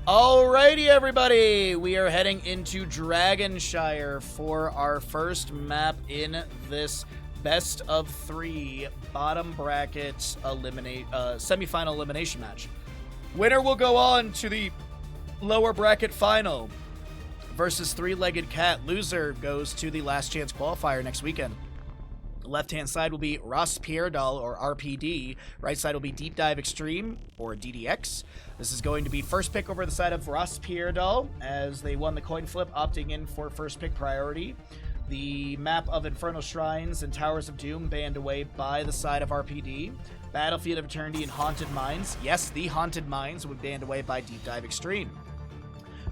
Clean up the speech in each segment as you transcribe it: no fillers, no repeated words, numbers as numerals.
Alrighty, everybody, we are heading into Dragonshire for our first map in this best of 3 bottom bracket semifinal elimination match. Winner will go on to the lower bracket final versus Three-Legged Cat. Loser goes to the last chance qualifier next weekend. Left-hand side will be RossPierrDoll, or RPD. Right side will be Deep Dive Extreme, or DDX. This is going to be first pick over the side of RossPierrDoll, as they won the coin flip, opting in for first pick priority. The map of Infernal Shrines and Towers of Doom banned away by the side of RPD. Battlefield of Eternity and Haunted Mines. Yes, the Haunted Mines would banned away by Deep Dive Extreme.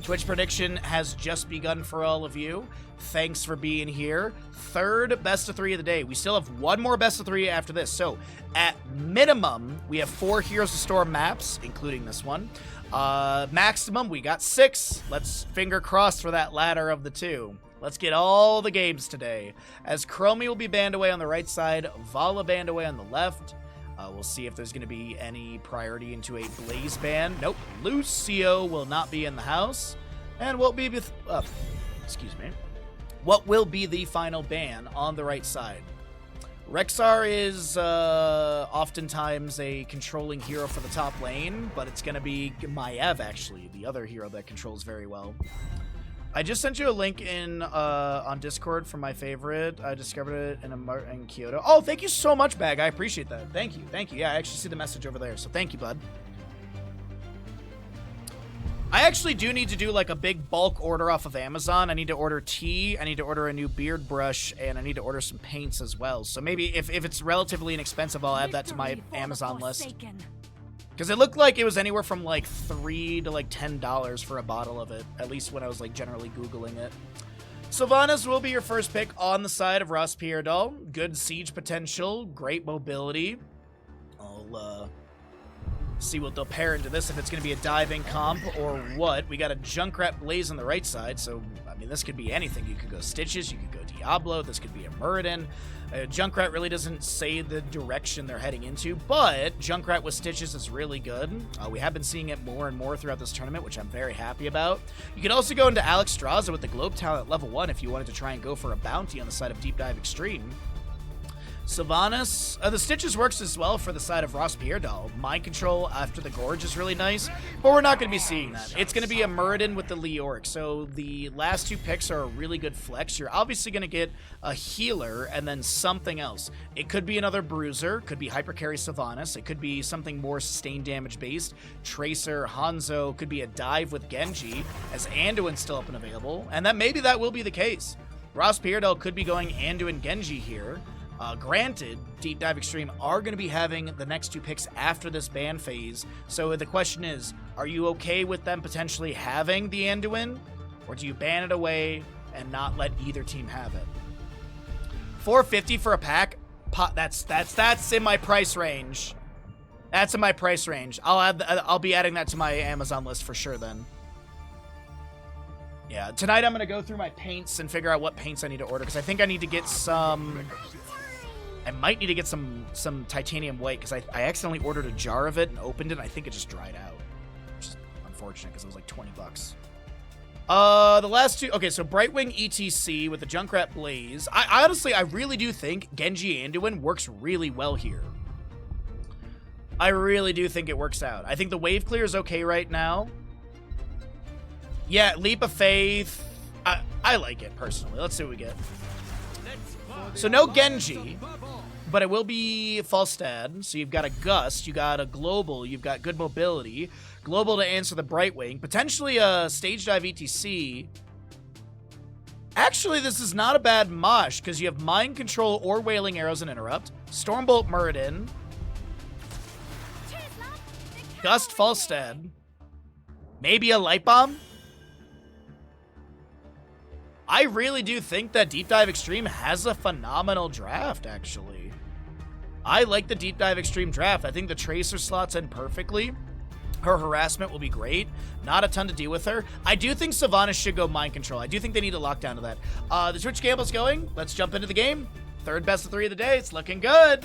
Twitch prediction has just begun for all of you. Thanks for being here. Third best of 3 of the day. We still have one more best of 3 after this. So at minimum, we have 4 Heroes of Storm maps, including this one. Maximum, we got 6. Let's finger crossed for that latter of the 2. Let's get all the games today. As Chromie will be banned away on the right side, Vala banned away on the left. We'll see if there's going to be any priority into a Blaze ban. Nope. Lucio will not be in the house. And what will be what will be the final ban on the right side? Rexar is oftentimes a controlling hero for the top lane, but it's going to be Maiev, actually, the other hero that controls very well. I just sent you a link in on Discord for my favorite. I discovered it in Kyoto. Oh, thank you so much, Bag. I appreciate that. Thank you. Thank you. Yeah, I actually see the message over there, so thank you, bud. I actually do need to do like a big bulk order off of Amazon. I need to order tea, I need to order a new beard brush, and I need to order some paints as well. So maybe if it's relatively inexpensive, I'll add that to my Amazon list. Because it looked like it was anywhere from like $3 to like $10 for a bottle of it, at least when I was like generally Googling it. Sylvanas will be your first pick on the side of RossPierrDoll. Good siege potential, great mobility. I'll see what they'll pair into this, if it's going to be a diving comp or what. We got a Junkrat Blaze on the right side, so I mean this could be anything. You could go Stitches, you could go Diablo, this could be a Muradin. Junkrat really doesn't say the direction they're heading into, but Junkrat with Stitches is really good. We have been seeing it more and more throughout this tournament, which I'm very happy about. You could also go into Alex Straza with the Globe Talent level 1 if you wanted to try and go for a bounty on the side of Deep Dive Extreme. Sylvanas, the Stitches works as well for the side of RossPierrDoll. Mind Control after the Gorge is really nice, but we're not going to be seeing that. It's going to be a Muradin with the Leoric, so the last 2 picks are a really good flex. You're obviously going to get a healer and then something else. It could be another Bruiser, could be Hypercarry Sylvanas, it could be something more sustained damage based. Tracer, Hanzo, could be a dive with Genji, as Anduin's still up and available, and that maybe that will be the case. RossPierrDoll could be going Anduin Genji here. Granted, Deep Dive Extreme are going to be having the next 2 picks after this ban phase, so the question is, are you okay with them potentially having the Anduin, or do you ban it away and not let either team have it? $4.50 for a pack? That's in my price range. That's in my price range. I'll be adding that to my Amazon list for sure then. Yeah, tonight I'm going to go through my paints and figure out what paints I need to order, because I think I need to get some... I might need to get some titanium white, because I accidentally ordered a jar of it and opened it, and I think it just dried out. Which is unfortunate, because it was like 20 bucks. The last 2... Okay, so Brightwing ETC with the Junkrat Blaze. I honestly, I really do think Genji Anduin works really well here. I really do think it works out. I think the wave clear is okay right now. Yeah, Leap of Faith. I like it, personally. Let's see what we get. So no Genji, but it will be Falstad. So you've got a Gust, you got a Global, you've got good mobility. Global to answer the Brightwing. Potentially a Stage Dive ETC. Actually, this is not a bad mosh, because you have Mind Control or Wailing Arrows and Interrupt. Stormbolt Muradin. Gust Falstad. Maybe a Light Bomb? I really do think that Deep Dive Extreme has a phenomenal draft, actually. I like the Deep Dive Extreme draft. I think the Tracer slots in perfectly. Her harassment will be great. Not a ton to deal with her. I do think Sylvanas should go Mind Control. I do think they need a lockdown to that. The Twitch Gamble's going. Let's jump into the game. Third best of 3 of the day. It's looking good.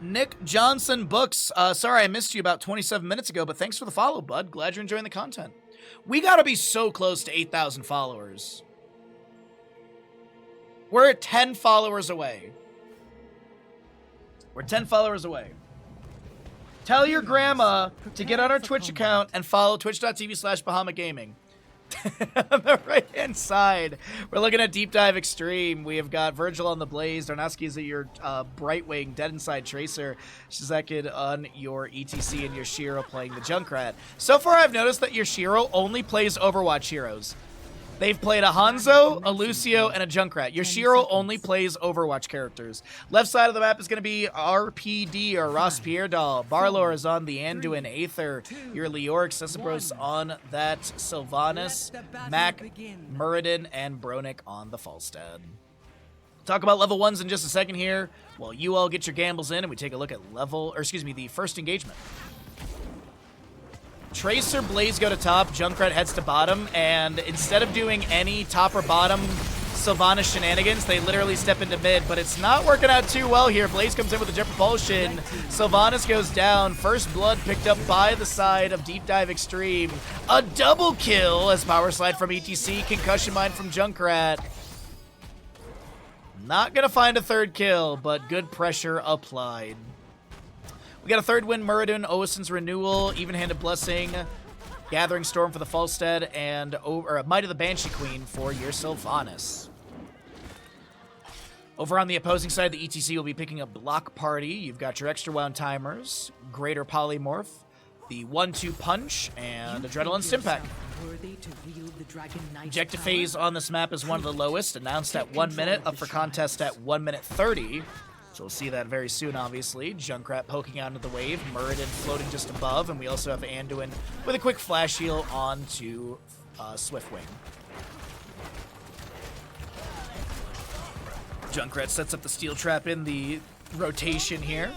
Nick Johnson Books. Sorry I missed you about 27 minutes ago, but thanks for the follow, bud. Glad you're enjoying the content. We gotta be so close to 8,000 followers. We're 10 followers away. We're 10 followers away. Tell your grandma to get on our Twitch account and follow twitch.tv/Bahamut Gaming. On the right-hand side, we're looking at Deep Dive Extreme. We have got Virgil on the Blaze, Darnowski's at your Brightwing, Dead Inside Tracer, Shizekid on your ETC, and Yoshiro playing the Junkrat. So far, I've noticed that Yoshiro only plays Overwatch heroes. They've played a Hanzo, a Lucio, and a Junkrat. Yoshiro only plays Overwatch characters. Left side of the map is going to be RPD, or RossPierrDoll. Barlor is on the Anduin Aether. Your Leoric Cessibros on that Sylvanas. Mac, Muradin, and Bronick on the Falstad. Talk about level 1s in just a second here. While you all get your gambles in and we take a look at the first engagement. Tracer, Blaze go to top, Junkrat heads to bottom, and instead of doing any top or bottom Sylvanas shenanigans, they literally step into mid, but it's not working out too well here. Blaze comes in with a jet propulsion, Sylvanas goes down, first blood picked up by the side of Deep Dive Extreme. A double kill as power slide from ETC, concussion mine from Junkrat. Not gonna find a third kill, but good pressure applied. We got a third win, Muradin, Owasson's Renewal, Even-Handed Blessing, Gathering Storm for the Falstad, and Might of the Banshee Queen for your Sylvanas. Over on the opposing side, the ETC will be picking up Block Party. You've got your Extra Wound Timers, Greater Polymorph, the 1-2 Punch, and Adrenaline Stimpack. Objective phase on this map is one of the lowest, announced at 1 minute, up for contest at 1 minute 30. So we'll see that very soon, obviously. Junkrat poking out into the wave, Muradin floating just above, and we also have Anduin with a quick flash heal onto Swiftwing. Junkrat sets up the steel trap in the rotation here.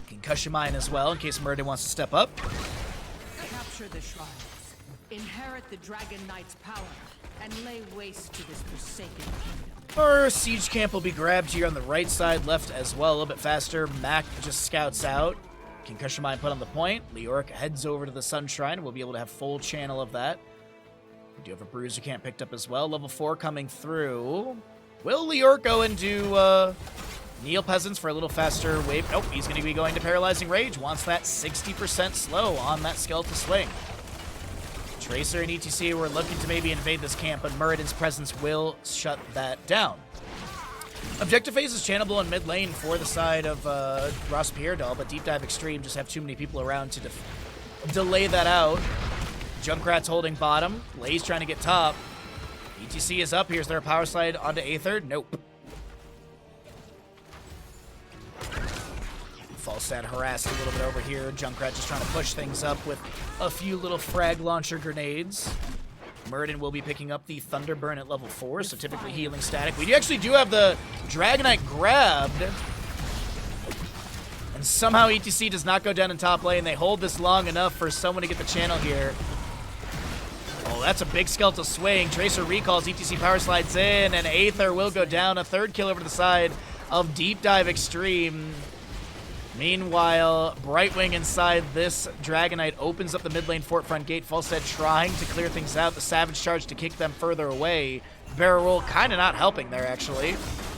Concussion mine as well, in case Muradin wants to step up. Capture the shrines, inherit the Dragon Knight's power, and lay waste to this forsaken kingdom. Our siege camp will be grabbed here on the right side, left as well, a little bit faster. Mac just scouts out. Concussion mine put on the point. Leoric heads over to the Sun Shrine. We'll be able to have full channel of that. We do have a Bruiser camp picked up as well. Level 4 coming through. Will Leoric go into Neil Peasants for a little faster wave? Nope, he's going to be going to Paralyzing Rage. Wants that 60% slow on that Skeletal Swing. Tracer and ETC were looking to maybe invade this camp, but Muradin's presence will shut that down. Objective phase is channelable in mid lane for the side of RossPierrDoll, but Deep Dive Extreme just have too many people around to delay that out. Junkrat's holding bottom. Blaze trying to get top. ETC is up. Here's their power slide onto Aether. Nope. Falstad harassed a little bit over here. Junkrat just trying to push things up with a few little frag launcher grenades. Muradin will be picking up the Thunderburn at level 4, so typically healing static. We actually do have the Dragonite grabbed. And somehow ETC does not go down in top lane. They hold this long enough for someone to get the channel here. Oh, that's a big Skeletal Swing. Tracer recalls, ETC power slides in, and Aether will go down. A third kill over to the side of Deep Dive Extreme. Meanwhile, Brightwing inside this Dragonite opens up the mid lane fort front gate. Falstad trying to clear things out. The Savage Charge to kick them further away. Barrel Roll kind of not helping there, actually.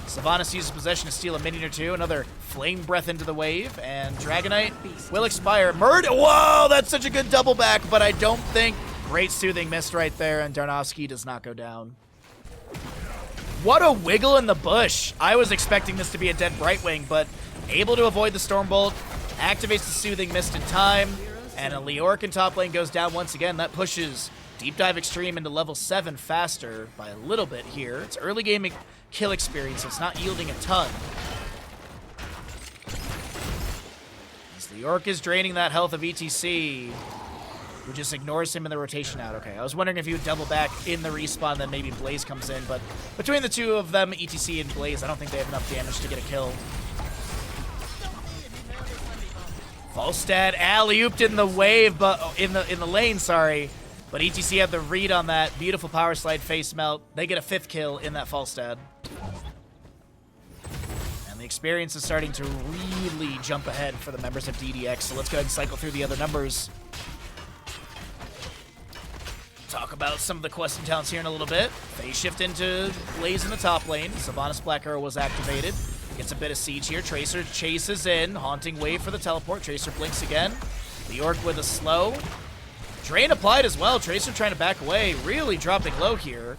Sylvanas uses possession to steal a minion or two. Another Flame Breath into the wave. And Dragonite will expire. Whoa, that's such a good double back, but I don't think... Great Soothing Mist right there, and Darnowski does not go down. What a wiggle in the bush. I was expecting this to be a dead Brightwing, but... able to avoid the Stormbolt, activates the Soothing Mist in time, and a Leoric in top lane goes down once again. That pushes Deep Dive Extreme into level 7 faster by a little bit here. It's early game kill experience, so it's not yielding a ton. As Leoric is draining that health of ETC, who just ignores him in the rotation out. Okay, I was wondering if he would double back in the respawn, then maybe Blaze comes in, but between the two of them, ETC and Blaze, I don't think they have enough damage to get a kill. Falstad alley-ooped in the wave, but in the lane, sorry. But ETC had the read on that. Beautiful power slide face melt. They get a 5th kill in that Falstad. And experience is starting to really jump ahead for the members of DDX, so let's go ahead and cycle through the other numbers. Talk about some of the quest and talents here in a little bit. Phase shift into Blaze in the top lane. Sylvanas Black Arrow was activated. Gets a bit of siege here. Tracer chases in. Haunting Wave for the teleport. Tracer blinks again. The Orc with a slow. Drain applied as well. Tracer trying to back away. Really dropping low here.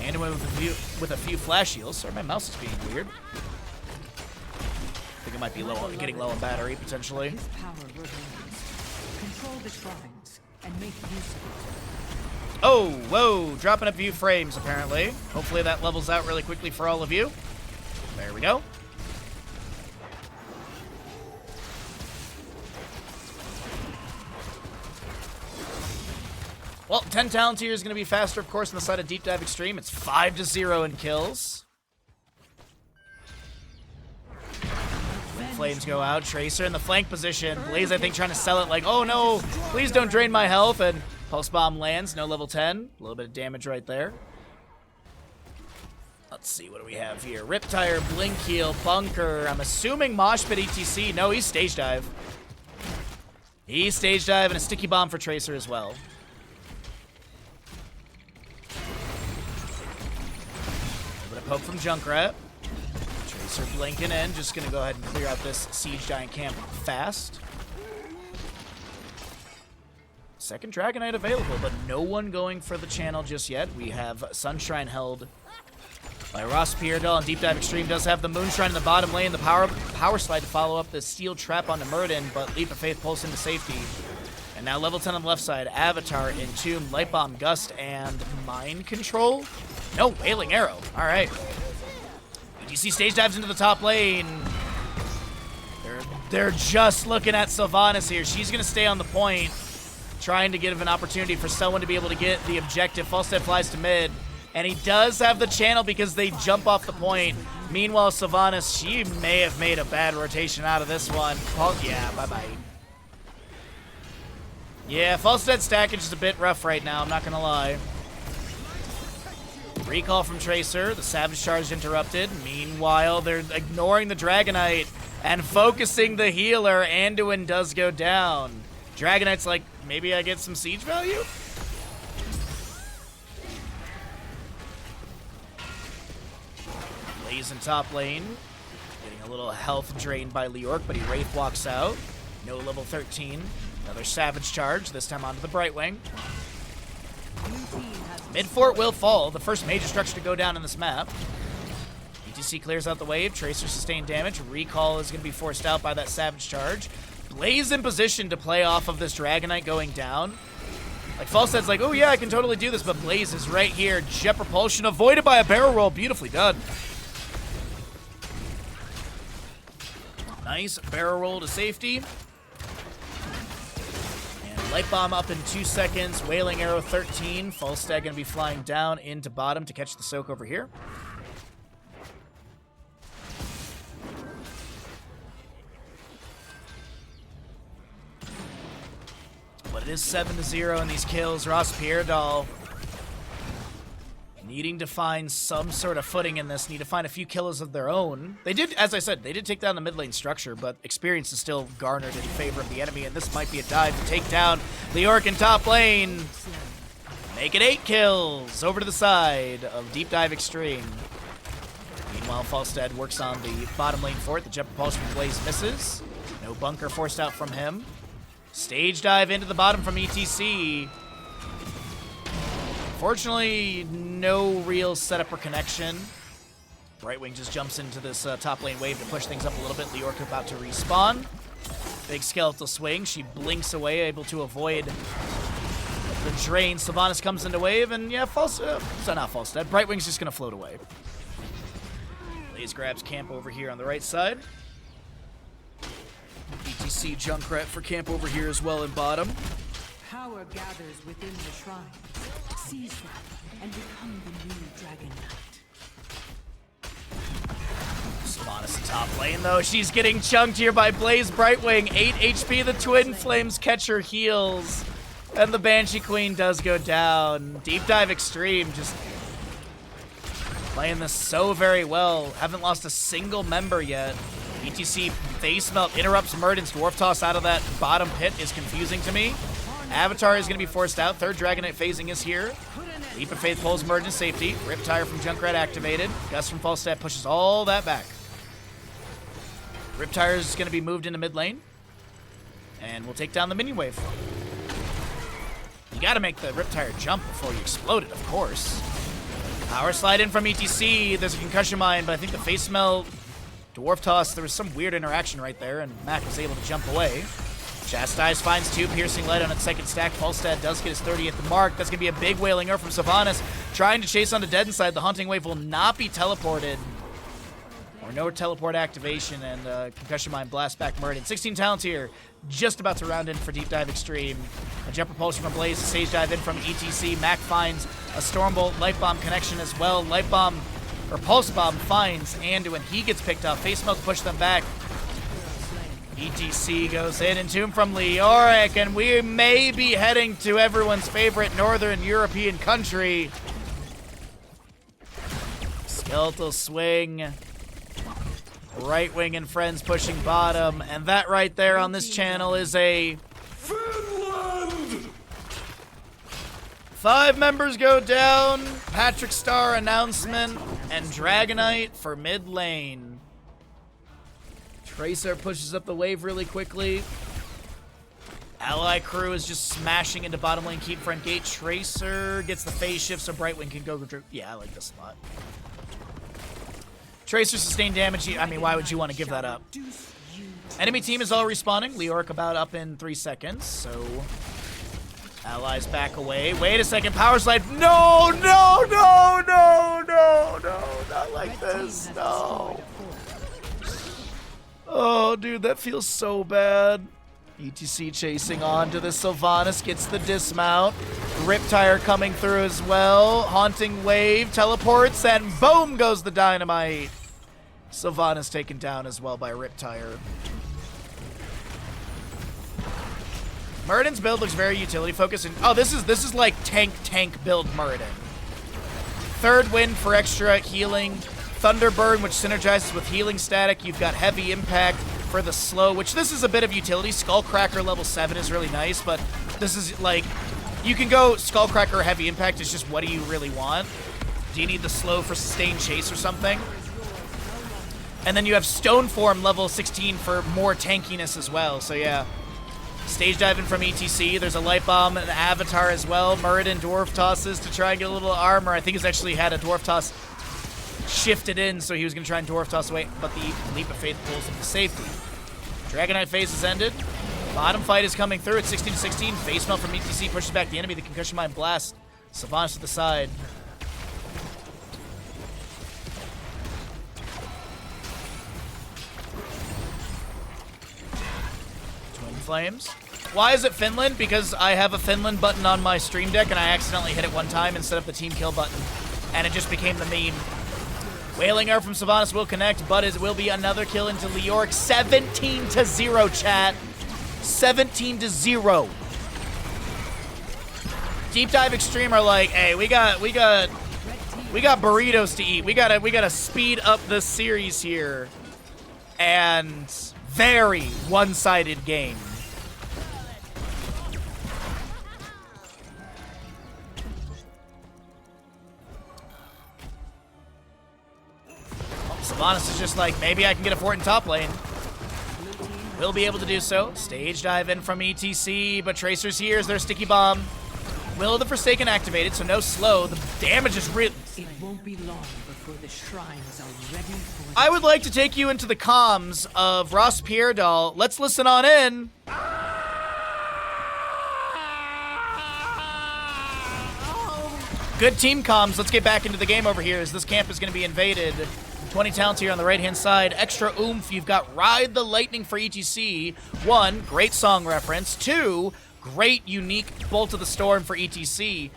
And with a few flash heals. Sorry, my mouse is being weird. I think it might be getting low on battery, potentially. His power remains. Control the shrines and make use of it. Oh, whoa. Dropping a few frames, apparently. Hopefully that levels out really quickly for all of you. There we go. Well, 10 talents here is going to be faster, of course, on the side of Deep Dive Extreme. It's 5-0 in kills. Flames go out. Tracer in the flank position. Blaze, I think, trying to sell it like, oh no, please don't drain my health. And Pulse Bomb lands. No level 10. A little bit of damage right there. Let's see, what do we have here? Riptire, Blink Heal, Bunker. I'm assuming Mosh Pit ETC. No, he's Stage Dive. He's Stage Dive and a Sticky Bomb for Tracer as well. Poke from Junkrat. Tracer blinking in. Just going to go ahead and clear out this Siege Giant camp fast. Second Dragonite available, but no one going for the channel just yet. We have Sunshrine held by RossPierrDoll, and Deep Dive Extreme does have the Moonshine in the bottom lane. The power slide to follow up the Steel Trap onto Murden, but Leap of Faith pulls into safety. And now level 10 on the left side. Avatar, Entomb, Light Bomb, Gust, and Mind Control. No, Wailing Arrow. All right. ETC stage dives into the top lane. They're just looking at Sylvanas here. She's going to stay on the point, trying to give an opportunity for someone to be able to get the objective. Falstad flies to mid, and he does have the channel because they jump off the point. Meanwhile, Sylvanas, she may have made a bad rotation out of this one. Yeah, bye-bye. Yeah, Falstad stackage is a bit rough right now, I'm not going to lie. Recall from Tracer, the Savage Charge interrupted. Meanwhile, they're ignoring the Dragonite and focusing the healer. Anduin does go down. Dragonite's like, maybe I get some siege value? Blaze in top lane. Getting a little health drained by Leorc, but he Wraith walks out. No level 13. Another Savage Charge, this time onto the Brightwing. Mid-fort will fall, the first major structure to go down in this map. ETC clears out the wave, Tracer sustained damage, Recall is going to be forced out by that Savage Charge. Blaze in position to play off of this Dragonite going down. Like, Falstad's like, oh yeah, I can totally do this, but Blaze is right here. Jet Propulsion avoided by a barrel roll, beautifully done. Nice barrel roll to safety. Light Bomb up in 2 seconds. Wailing Arrow 13. Falstad going to be flying down into bottom to catch the soak over here. But it is 7-0 in these kills. RossPierrDoll needing to find some sort of footing in this. Need to find a few kills of their own. They did, as I said, they did take down the mid lane structure, but experience is still garnered in favor of the enemy, and this might be a dive to take down Leorc in top lane. Make it 8 kills over to the side of Deep Dive Extreme. Meanwhile, Falstad works on the bottom lane fort. The Jet Propulsion Blaze misses. No bunker forced out from him. Stage dive into the bottom from ETC. Fortunately, no real setup or connection. Brightwing just jumps into this top lane wave to push things up a little bit. Leorc about to respawn. Big skeletal swing. She blinks away, able to avoid the drain. Sylvanas comes into wave, and yeah, so not Falstad. Brightwing's just going to float away. Blaze grabs camp over here on the right side. ETC Junkrat for camp over here as well in bottom. Power gathers within the shrine. Seize them and become the new Dragon Knight. Sylvanas in top lane, though. She's getting chunked here by Blaze Brightwing. 8 HP. The Twin Flames catcher heals. And the Banshee Queen does go down. Deep Dive Extreme just Playing this so very well. Haven't lost a single member yet. ETC face melt interrupts Murden's Dwarf Toss out of that bottom pit is confusing to me. Avatar is going to be forced out. Third Dragon Knight phasing is here. Leap of Faith pulls Merge in safety. Riptire from Junkrat activated. Gust from Falstad pushes all that back. Riptire is going to be moved into mid lane. And we'll take down the minion wave. You got to make the Riptire jump before you explode it, of course. Power slide in from ETC. There's a concussion mine, but I think the face melt, Dwarf Toss, there was some weird interaction right there, and Mac was able to jump away. Chastise finds 2, piercing light on its second stack. Falstad does get his 30 at the mark. That's going to be a big Wailing Earth from Sylvanas. Trying to chase onto Dead Inside. The Haunting Wave will not be teleported. Or no teleport activation, and Concussion Mine blast back Murden. 16 talents here. Just about to round in for Deep Dive Extreme. A Jump Propulsion from Blaze, a Sage Dive in from ETC. Mac finds a Stormbolt Light Bomb connection as well. Light Bomb, or Pulse Bomb finds Andu, and he gets picked up. Face Melt to push them back. ETC goes in, Entomb from Leoric, and we may be heading to everyone's favorite Northern European country. Skeletal Swing. Right Wing and friends pushing bottom, and that right there on this channel is a Finland! 5 members go down, Patrick Star announcement, and Dragonite for mid lane. Tracer pushes up the wave really quickly. Ally crew is just smashing into bottom lane, keep front gate. Tracer gets the phase shift so Brightwing can go. Yeah, I like this a lot. Tracer sustained damage. I mean, why would you want to give that up? Enemy team is all respawning. Leoric about up in 3 seconds, so allies back away. Wait a second, power slide. No, no, no, no, no, no, not like this. No. Oh, dude, that feels so bad. ETC chasing on to the Sylvanas, gets the dismount. Riptire coming through as well. Haunting Wave teleports, and boom goes the dynamite. Sylvanas taken down as well by Riptire. Murden's build looks very utility focused, and oh, this is like tank build Murden. Third wind for extra healing. Thunderburn, which synergizes with healing static. You've got heavy impact for the slow, which this is a bit of utility. Skullcracker level 7 is really nice, but this is like, you can go Skullcracker or heavy impact. It's just, what do you really want? Do you need the slow for sustained chase or something? And then you have Stone Form level 16 for more tankiness as well, so yeah. Stage diving from ETC. There's a Light Bomb and an Avatar as well. Muradin Dwarf tosses to try and get a little armor. I think he's actually had a Dwarf Toss shifted in, so he was going to try and Dwarf Toss away, but the Leap of Faith pulls him to safety. Dragonite phase is ended. Bottom fight is coming through at 16-16. Face melt from ETC pushes back the enemy. The Concussion Mine blast. Sylvanas to the side. Twin Flames. Why is it Finland? Because I have a Finland button on my stream deck and I accidentally hit it one time instead of the team kill button. And it just became the meme. Wailing Earth from Sylvanas will connect, but it will be another kill into Leoric. 17-0, chat. 17-0. Deep Dive Extreme are like, hey, we got burritos to eat. We gotta speed up this series here. And very one-sided game. Sylvanas is just like, maybe I can get a fort in top lane. Will be able to do so. Stage dive in from ETC, but Tracer's here as their sticky bomb. Will of the Forsaken activated, so no slow. The damage is real. It won't be long before the shrines are ready for I would like to take you into the comms of RossPierrDoll. Let's listen on in. Good team comms. Let's get back into the game over here as this camp is going to be invaded. 20 talents here on the right-hand side. Extra oomph. You've got Ride the Lightning for ETC. 1, great song reference. 2, great unique Bolt of the Storm for ETC.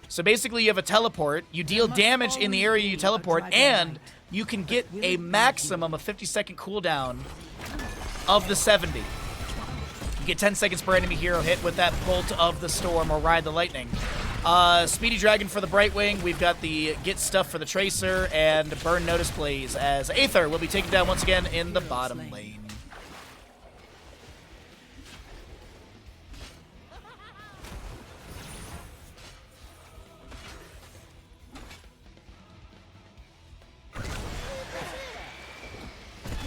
So basically you have a teleport. You deal damage in the area you teleport, and you can get a maximum of 50-second cooldown of the 70. You get 10 seconds per enemy hero hit with that Bolt of the Storm or Ride the Lightning. Speedy Dragon for the Brightwing. We've got the Get Stuff for the Tracer, and Burn Notice plays as Aether will be taken down once again in the bottom lane.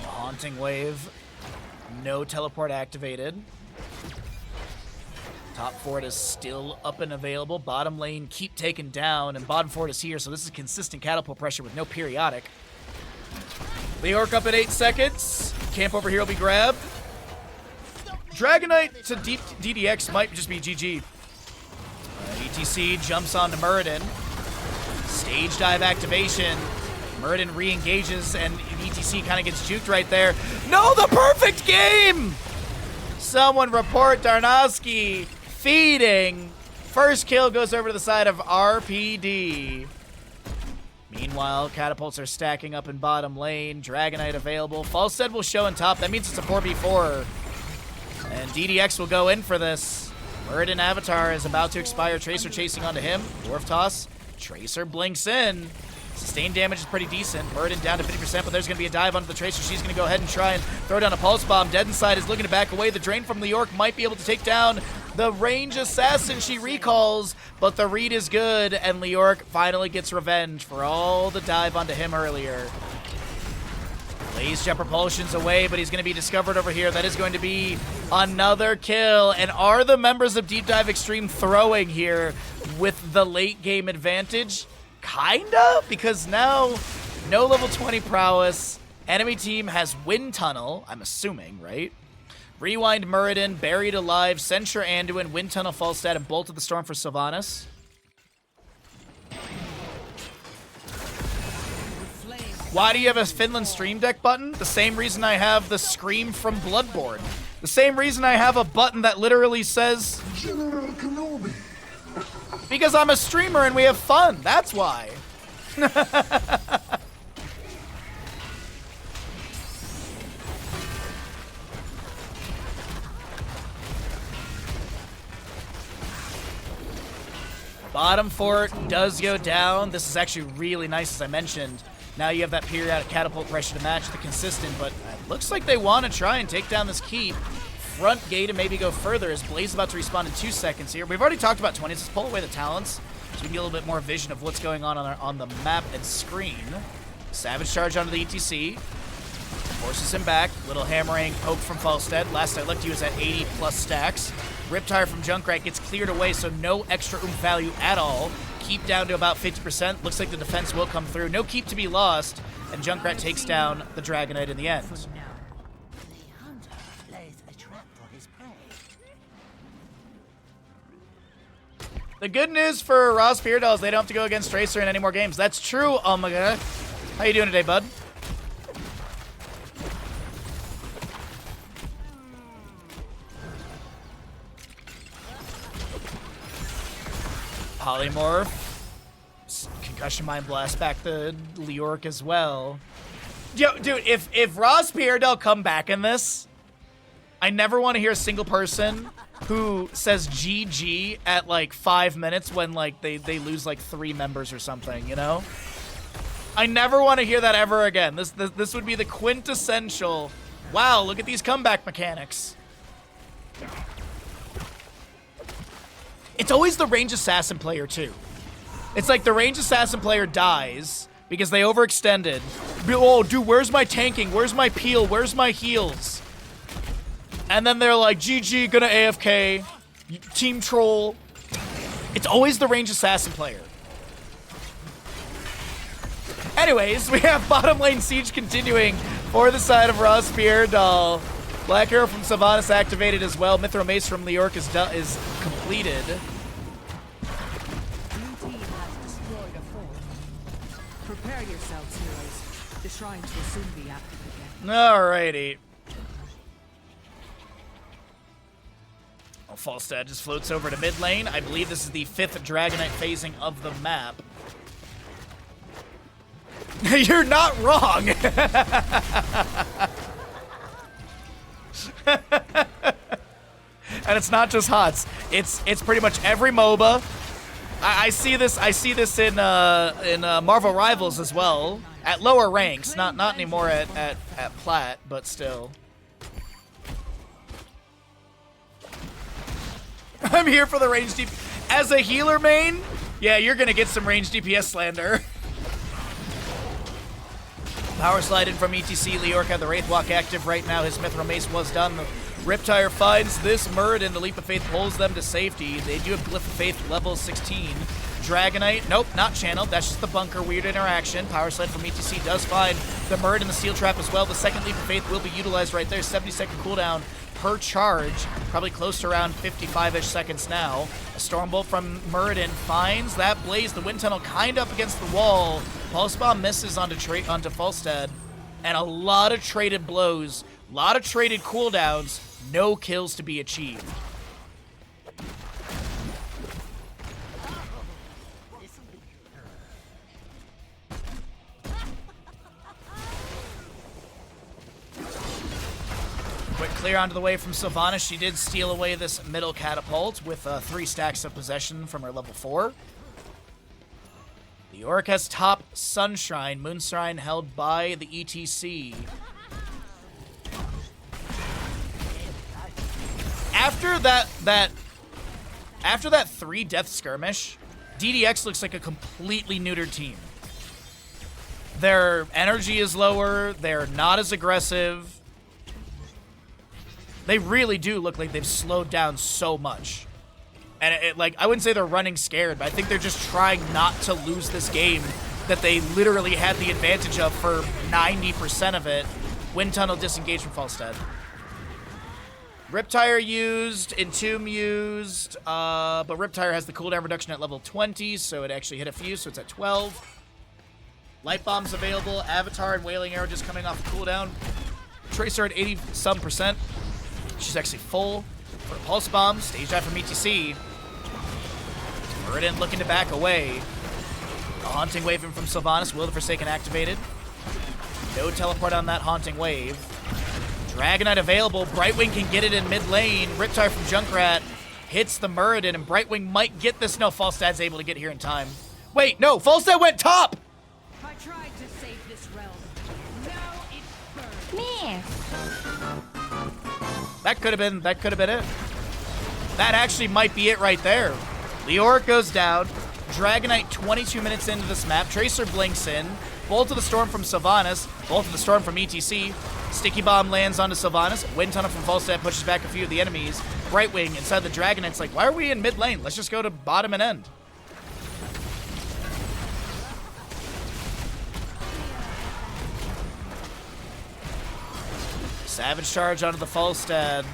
Haunting Wave. No teleport activated. Top fort is still up and available. Bottom lane keep taken down, and bottom fort is here, so this is consistent catapult pressure with no periodic. Leorc up at 8 seconds. Camp over here will be grabbed. Dragonite to DDX might just be GG. ETC jumps onto Muradin. Stage dive activation. Muradin re-engages, and ETC kind of gets juked right there. No, the perfect game! Someone report Darnowski feeding. First kill goes over to the side of RPD. Meanwhile, catapults are stacking up in bottom lane. Dragonite available. Falstead will show in top. That means it's a 4v4. And DDX will go in for this. Muradin Avatar is about to expire. Tracer chasing onto him. Dwarf toss. Tracer blinks in. Sustained damage is pretty decent. Muradin down to 50%, but there's going to be a dive onto the Tracer. She's going to go ahead and try and throw down a Pulse Bomb. Dead Inside is looking to back away. The Drain from Leorc might be able to take down the range assassin. She recalls, but the read is good, and Leorc finally gets revenge for all the dive onto him earlier. Blaze Jet Propulsion's away, but he's going to be discovered over here. That is going to be another kill. And are the members of Deep Dive Extreme throwing here with the late game advantage? Kinda, because now no level 20 prowess. Enemy team has Wind Tunnel, I'm assuming, right? Rewind Muradin, Buried Alive, Censure Anduin, Wind Tunnel Falstad, and Bolt of the Storm for Sylvanas. Why do you have a Finland Stream Deck button? The same reason I have the Scream from Bloodborne. The same reason I have a button that literally says General Kenobi. Because I'm a streamer and we have fun. That's why. Bottom fort does go down. This is actually really nice, as I mentioned. Now you have that periodic catapult pressure to match the consistent, but it looks like they want to try and take down this keep. Front gate and maybe go further as Blaze is about to respawn in 2 seconds here. We've already talked about 20s. Let's pull away the talents so we can get a little bit more vision of what's going on the map and screen. Savage charge onto the ETC. Forces him back. Little hammering poke from Falstead. Last I looked, he was at 80 plus stacks. Riptire from Junkrat gets cleared away, so no extra oomph value at all. Keep down to about 50%. Looks like the defense will come through. No keep to be lost, and Junkrat takes down the Dragonite in the end. The good news for RossPierrDoll is they don't have to go against Tracer in any more games. That's true, Omega. How you doing today, bud? Polymorph. Concussion Mind Blast back to Leorc as well. Yo, dude, if RossPierrDoll come back in this, I never want to hear a single person who says GG at like 5 minutes when like they lose like 3 members or something, you know? I never want to hear that ever again. This would be the quintessential, wow, look at these comeback mechanics. It's always the range assassin player too. It's like the range assassin player dies because they overextended. Oh, dude, where's my tanking? Where's my peel? Where's my heals? And then they're like, GG, gonna AFK, team troll. It's always the range assassin player. Anyways, we have bottom lane siege continuing for the side of RossPierrDoll. Black Arrow from Sylvanas activated as well. Mithril Mace from Leorc is completed. Blue team has destroyed a fort. Prepare yourselves, heroes. The shrines will soon be active again. Alrighty. Falstad just floats over to mid lane. I believe this is the 5th Dragonite phasing of the map. You're not wrong. And it's not just HOTS. It's pretty much every MOBA. I see this in Marvel Rivals as well. At lower ranks, not anymore at Plat, but still. I'm here for the range DPS. As a healer main, yeah, you're gonna get some range DPS slander. Power slide in from ETC. Leoric had the Wraith Walk active right now. His Mithril Mace was done. The Riptire finds this Muradin. The Leap of Faith pulls them to safety. They do have Glyph of Faith level 16. Dragonite, nope, not channeled. That's just the bunker. Weird interaction. Power slide from ETC does find the Muradin, the Steel Trap as well. The second Leap of Faith will be utilized right there. 70-second cooldown per charge. Probably close to around 55-ish seconds now. A Stormbolt from Muradin finds that Blaze. The Wind Tunnel kind of up against the wall. Pulse Bomb misses onto Falstad. And a lot of traded blows. A lot of traded cooldowns. No kills to be achieved. Quick clear onto the way from Sylvanas. She did steal away this middle catapult with 3 stacks of possession from her level 4. The Orc has top Sunshrine. Moonshrine held by the ETC. After that 3 death skirmish, DDX looks like a completely neutered team. Their energy is lower. They're not as aggressive. They really do look like they've slowed down so much. And like, I wouldn't say they're running scared, but I think they're just trying not to lose this game that they literally had the advantage of for 90% of it. Wind Tunnel disengaged from Falstad. Riptire used, Entomb used, but Riptire has the cooldown reduction at level 20, so it actually hit a few, so it's at 12. Light Bomb's available. Avatar and Wailing Arrow just coming off the cooldown. Tracer at 80-some%. She's actually full for a Pulse Bomb. Stage dive from ETC. Muradin looking to back away. A Haunting Wave in from Sylvanas. Will of the Forsaken activated. No teleport on that Haunting Wave. Dragonite available. Brightwing can get it in mid lane. Riptire from Junkrat hits the Muradin, and Brightwing might get this. No, Falstad's able to get here in time. Wait, no, Falstad went top! I tried to save this realm. Now it's burned. That could have been it. That actually might be it right there. Leoric goes down. Dragonite 22 minutes into this map. Tracer blinks in. Bolt of the Storm from Sylvanas. Bolt of the Storm from ETC. Sticky Bomb lands onto Sylvanas. Wind Tunnel from Falstad pushes back a few of the enemies. Brightwing inside the Dragonite's like, why are we in mid lane? Let's just go to bottom and end. Savage Charge onto the Falstad.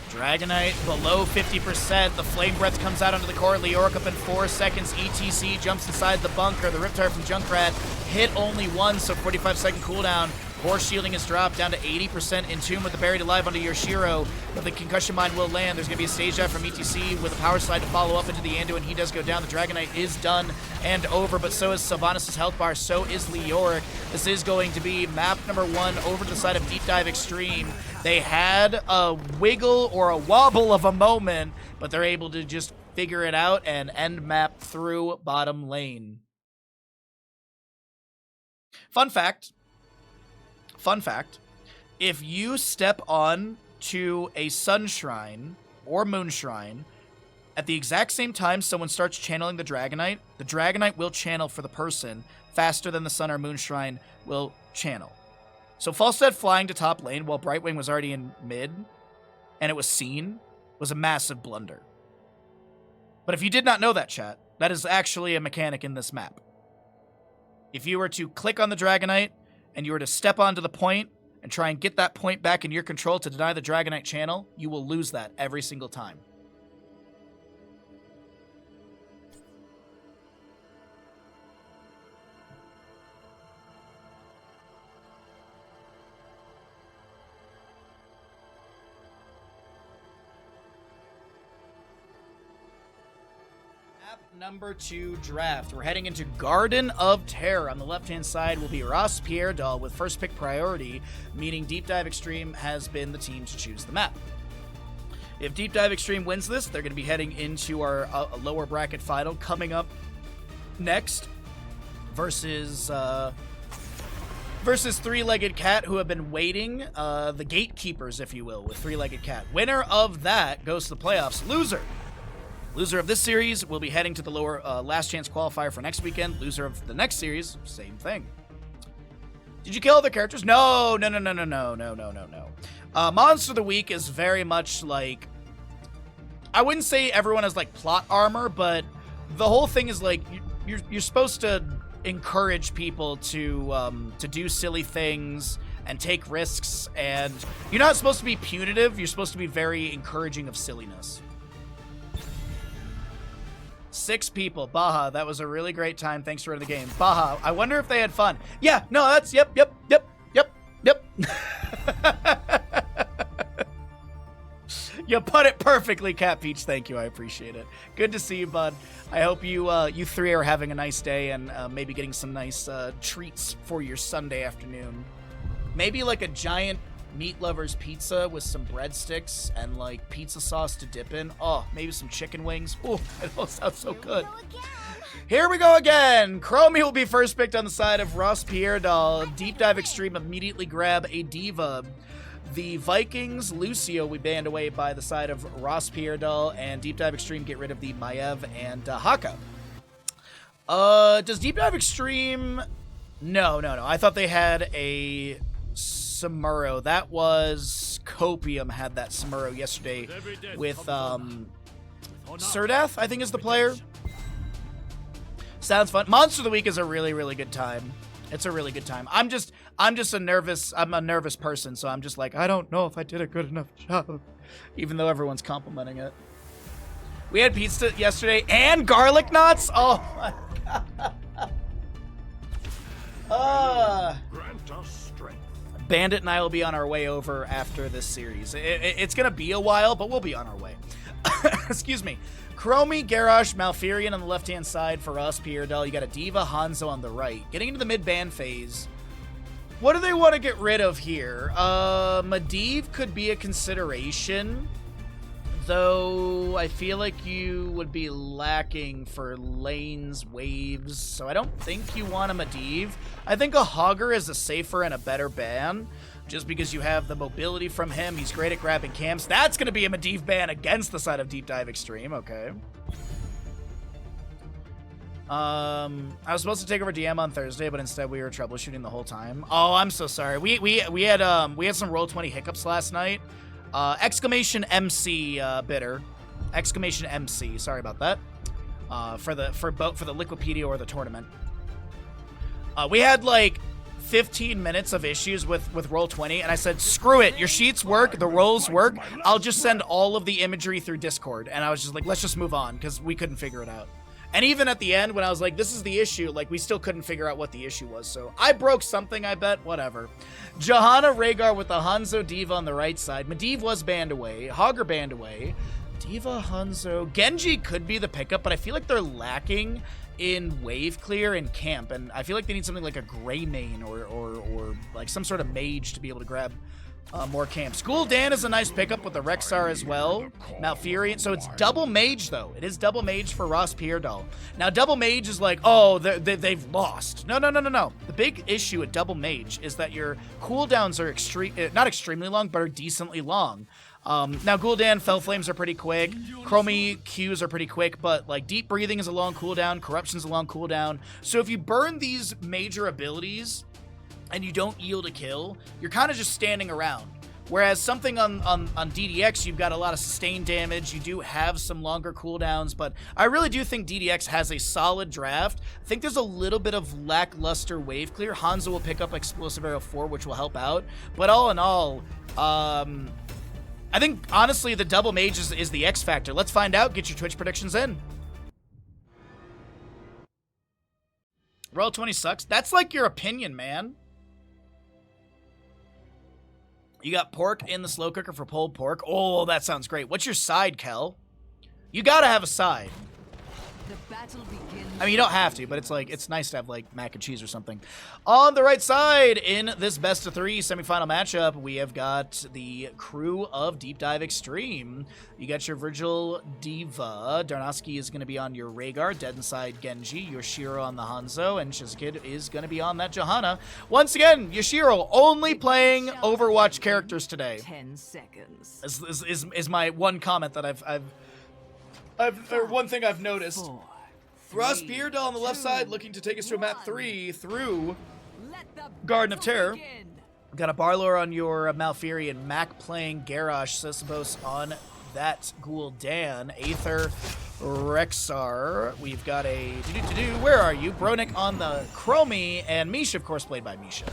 Dragonite below 50%. The Flame Breath comes out onto the core. Leoric up in 4 seconds. ETC jumps inside the bunker. The Riptire from Junkrat hit only once, so 45-second cooldown. Core shielding is dropped down to 80%. Entomb with the Buried Alive onto Yoshiro. But the Concussion Mine will land. There's going to be a stage dive from ETC with a power slide to follow up into the Anduin. He does go down. The Dragonite is done and over, but so is Sylvanas' health bar. So is Leoric. This is going to be map number 1 over to the side of Deep Dive Extreme. They had a wiggle or a wobble of a moment, but they're able to just figure it out and end map through bottom lane. Fun fact, if you step on to a Sun Shrine or Moon Shrine, at the exact same time someone starts channeling the Dragonite will channel for the person faster than the Sun or Moon Shrine will channel. So Falstad flying to top lane while Brightwing was already in mid, and it was seen, was a massive blunder. But if you did not know that, chat, that is actually a mechanic in this map. If you were to click on the Dragonite, and you were to step onto the point and try and get that point back in your control to deny the Dragonite channel, you will lose that every single time. Number 2 draft. We're heading into Garden of Terror. On the left-hand side will be RossPierrDoll with first pick priority, meaning Deep Dive Extreme has been the team to choose the map. If Deep Dive Extreme wins this, they're going to be heading into our lower bracket final coming up next versus Three-Legged Cat, who have been waiting, the gatekeepers, if you will, with Three-Legged Cat. Winner of that goes to the playoffs. Loser of this series will be heading to the lower last chance qualifier for next weekend. Loser of the next series, same thing. Did you kill other characters? No. Monster of the Week is very much like, I wouldn't say everyone has like plot armor, but the whole thing is like you're supposed to encourage people to do silly things and take risks, and you're not supposed to be punitive. You're supposed to be very encouraging of silliness. 6 people. Baha, that was a really great time. Thanks for running the game. Baha, I wonder if they had fun. Yeah, no, that's, yep. You put it perfectly, Cat Peach. Thank you. I appreciate it. Good to see you, bud. I hope you you 3 are having a nice day and maybe getting some nice treats for your Sunday afternoon. Maybe like a giant meat lover's pizza with some breadsticks and like pizza sauce to dip in. Oh, maybe some chicken wings. Oh, it all sounds so good. Here we go again. Chromie will be first picked on the side of RossPierrDoll. Deep Dive Extreme immediately grab a diva. The Vikings, Lucio, we banned away by the side of RossPierrDoll, and Deep Dive Extreme get rid of the Maiev and Haka. Does Deep Dive Extreme... No. I thought they had a Samuro. That was... Copium had that Samuro yesterday with, Surdath, I think is the player. Sounds fun. Monster of the Week is a really, really good time. It's a really good time. I'm a nervous person, so I'm just like, I don't know if I did a good enough job, even though everyone's complimenting it. We had pizza yesterday and garlic knots. Oh my god. Grant us strength. Bandit and I will be on our way over after this series. It's gonna be a while, but we'll be on our way. Excuse me. Chromie, Garrosh, Malfurion on the left-hand side for us, RossPierrDoll. You got a Diva, Hanzo on the right. Getting into the mid-ban phase. What do they want to get rid of here? Medivh could be a consideration, though I feel like you would be lacking for lanes, waves, so I don't think you want a Medivh. I think a Hogger is a safer and a better ban, just because you have the mobility from him. He's great at grabbing camps. That's going to be a Medivh ban against the side of Deep Dive Extreme. Okay. I was supposed to take over DM on Thursday, but instead we were troubleshooting the whole time. Oh, I'm so sorry. We had some Roll20 hiccups last night. Exclamation MC bitter. Exclamation MC. Sorry about that. For the Liquipedia or the tournament. We had like 15 minutes of issues with Roll20, and I said, screw it, your sheets work, the rolls work, I'll just send all of the imagery through Discord. And I was just like, let's just move on, because we couldn't figure it out. And even at the end, when I was like, this is the issue, like, we still couldn't figure out what the issue was. So I broke something, I bet. Whatever. Johanna Rhaegar with the Hanzo Diva on the right side. Medivh was banned away. Hogger banned away. Diva, Hanzo. Genji could be the pickup, but I feel like they're lacking in wave clear and camp, and I feel like they need something like a Greymane or like some sort of mage to be able to grab more camps. Gul'dan is a nice pickup with the Rexar as well. Malfurion, so it's double mage though. It is double mage for RossPierrDoll. Now double mage is like, oh, they've lost. No. The big issue with double mage is that your cooldowns are not extremely long, but are decently long. Now Gul'dan, Fell Flames are pretty quick. Chromie Qs are pretty quick, but like Deep Breathing is a long cooldown, Corruption's a long cooldown. So if you burn these major abilities and you don't yield a kill, you're kind of just standing around. Whereas something on DDX, you've got a lot of sustained damage. You do have some longer cooldowns, but I really do think DDX has a solid draft. I think there's a little bit of lackluster wave clear. Hanzo will pick up Explosive Arrow 4, which will help out. But all in all, I think, honestly, the double mage is the X factor. Let's find out. Get your Twitch predictions in. Roll20 sucks. That's like your opinion, man. You got pork in the slow cooker for pulled pork. Oh, that sounds great. What's your side, Kel? You gotta have a side. The battle begins. I mean, you don't have to, but it's like, it's nice to have like mac and cheese or something. On the right side, in this best of 3 semifinal matchup, we have got the crew of Deep Dive Extreme. You got your Virgil Diva. Darnowski is going to be on your Rhaegar. Dead Inside Genji. Yoshiro on the Hanzo. And Shizukid is going to be on that Johanna. Once again, Yoshiro only playing Overwatch characters today. 10 seconds. Is my one comment that or one thing I've noticed. RossPierrDoll on the left side looking to take us to a map 3 through Garden of Terror. Got a Barlor on your Malfurion, Mac playing Garrosh, Sisibos on that Gul'dan, Aether, Rexar. We've got a where are you? Bronick on the Chromie, and Misha, of course, played by Misha.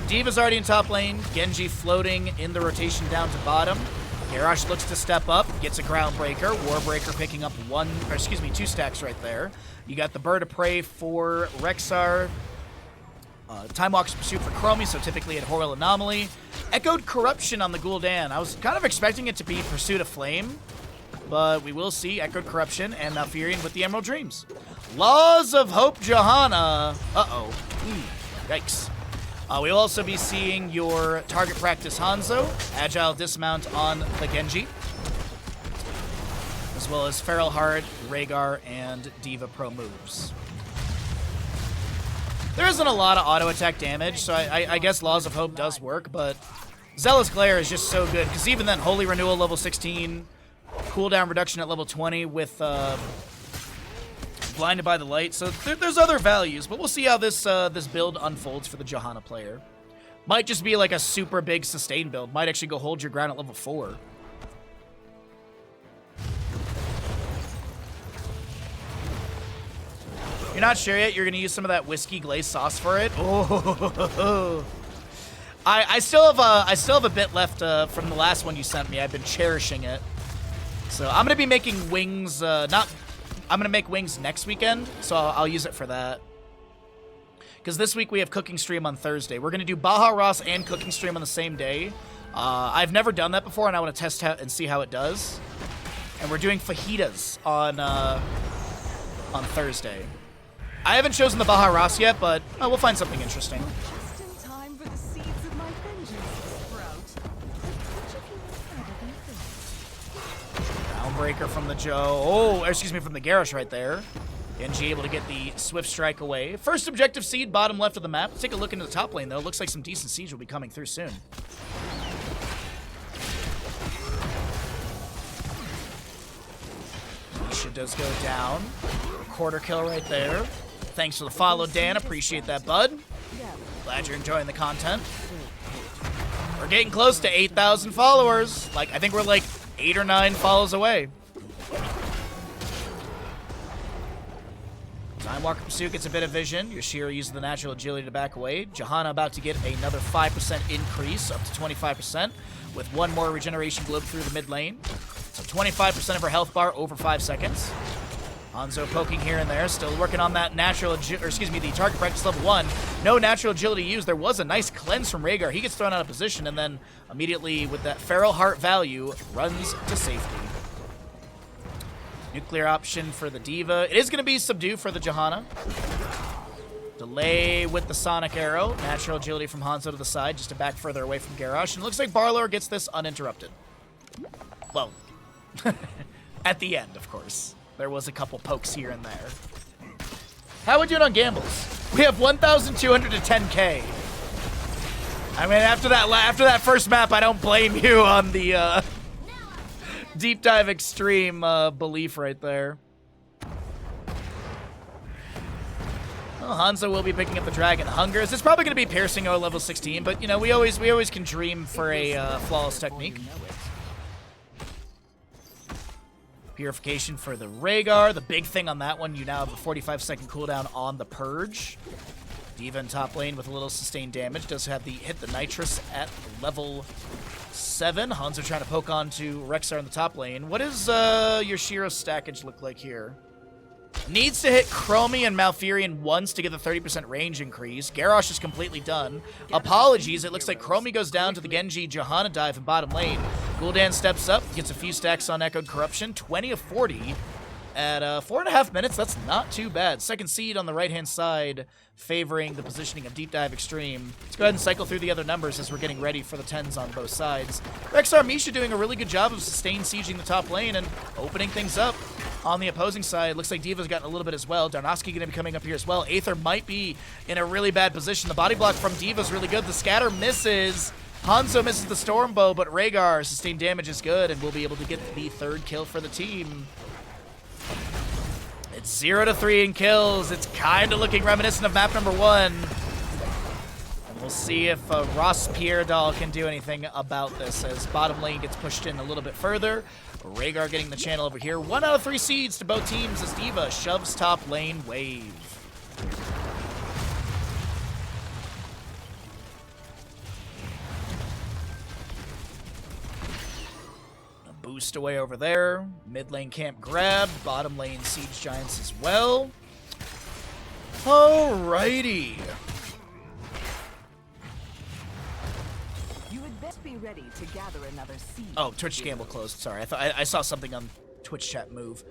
Diva's already in top lane, Genji floating in the rotation down to bottom. Garrosh looks to step up, gets a Groundbreaker. Warbreaker picking up 2 stacks right there. You got the Bird of Prey for Rexar. Time Walker's Pursuit for Chromie, so typically at Horror Anomaly. Echoed Corruption on the Gul'dan. I was kind of expecting it to be Pursuit of Flame, but we will see Echoed Corruption and Malfurion with the Emerald Dreams. Laws of Hope Johanna. Uh-oh. Yikes. We'll also be seeing your Target Practice Hanzo, Agile Dismount on the Genji, as well as Feral Heart, Rhaegar, and Diva Pro moves. There isn't a lot of auto attack damage, so I guess Laws of Hope does work, but Zealous Glare is just so good, because even then, Holy Renewal level 16, cooldown reduction at level 20 with Blinded by the Light, so there's other values, but we'll see how this build unfolds for the Johanna player. Might just be like a super big sustain build. Might actually go hold your ground at level 4. You're not sure yet? You're going to use some of that whiskey glazed sauce for it? Oh, I still have a bit left from the last one you sent me. I've been cherishing it. So I'm going to be making wings, I'm going to make wings next weekend, so I'll use it for that. Because this week we have cooking stream on Thursday. We're going to do Baja Ross and cooking stream on the same day. I've never done that before, and I want to test out and see how it does. And we're doing fajitas on Thursday. I haven't chosen the Baja Ross yet, but we'll find something interesting. Just in time for the seeds of my vengeance to sprout. Groundbreaker from the Joe. Oh, excuse me, from the Garrosh right there. Genji able to get the Swift Strike away. First objective seed, bottom left of the map. Let's take a look into the top lane, though. Looks like some decent siege will be coming through soon. Misha does go down. Quarter kill right there. Thanks for the follow, Dan. Appreciate that, bud. Glad you're enjoying the content. We're getting close to 8,000 followers. Like, I think we're like 8 or 9 follows away. Time Walker Pursuit gets a bit of vision. Yoshiro uses the natural agility to back away. Johanna about to get another 5% increase, up to 25%, with one more regeneration globe through the mid lane. So 25% of her health bar over 5 seconds. Hanzo poking here and there, still working on that natural, the target practice level 1. No natural agility used. There was a nice cleanse from Rhaegar. He gets thrown out of position and then immediately with that Feral Heart value, runs to safety. Nuclear option for the Diva. It is going to be Subdue for the Johanna. Delay with the Sonic Arrow. Natural agility from Hanzo to the side just to back further away from Garrosh. And it looks like Barlor gets this uninterrupted. Well, at the end, of course. There was a couple pokes here and there. How are we doing on gambles? We have 1,210K. I mean, after that first map, I don't blame you on the Deep Dive Extreme belief right there. Well, Hanzo will be picking up the Dragon Hungers. It's probably going to be Piercing O level 16, but you know we always can dream for a flawless technique. Purification for the Rhaegar. The big thing on that one, you now have a 45-second cooldown on the Purge. Diva in top lane with a little sustained damage. Does have the hit the Nitrous at level 7. Hanzo trying to poke on to Rexar in the top lane. What does your Shiro stackage look like here? Needs to hit Chromie and Malfurion once to get the 30% range increase. Garrosh is completely done. Apologies, it looks like Chromie goes down to the Genji Johanna dive in bottom lane. Gul'dan steps up, gets a few stacks on Echoed Corruption. 20 of 40. at 4.5 minutes. That's not too bad. Second seed on the right-hand side, favoring the positioning of Deep Dive Extreme. Let's go ahead and cycle through the other numbers as we're getting ready for the 10s on both sides. Rexar Misha doing a really good job of sustained sieging the top lane and opening things up. On the opposing side, looks like Diva's gotten a little bit as well. Darnowski going to be coming up here as well. Aether might be in a really bad position. The body block from Diva's really good. The scatter misses. Hanzo misses the storm bow, but Rhaegar sustained damage is good and will be able to get the third kill for the team. It's 0-3 in kills. It's kind of looking reminiscent of map number 1. And we'll see if RossPierrDoll can do anything about this as bottom lane gets pushed in a little bit further. Rhaegar getting the channel over here. 1 out of 3 seeds to both teams as Diva shoves top lane wave. Boost away over there. Mid lane camp grab. Bottom lane siege giants as well. Alrighty. You would best be ready to gather another seed. Oh, Twitch gamble closed. Sorry, I saw something on Twitch chat move.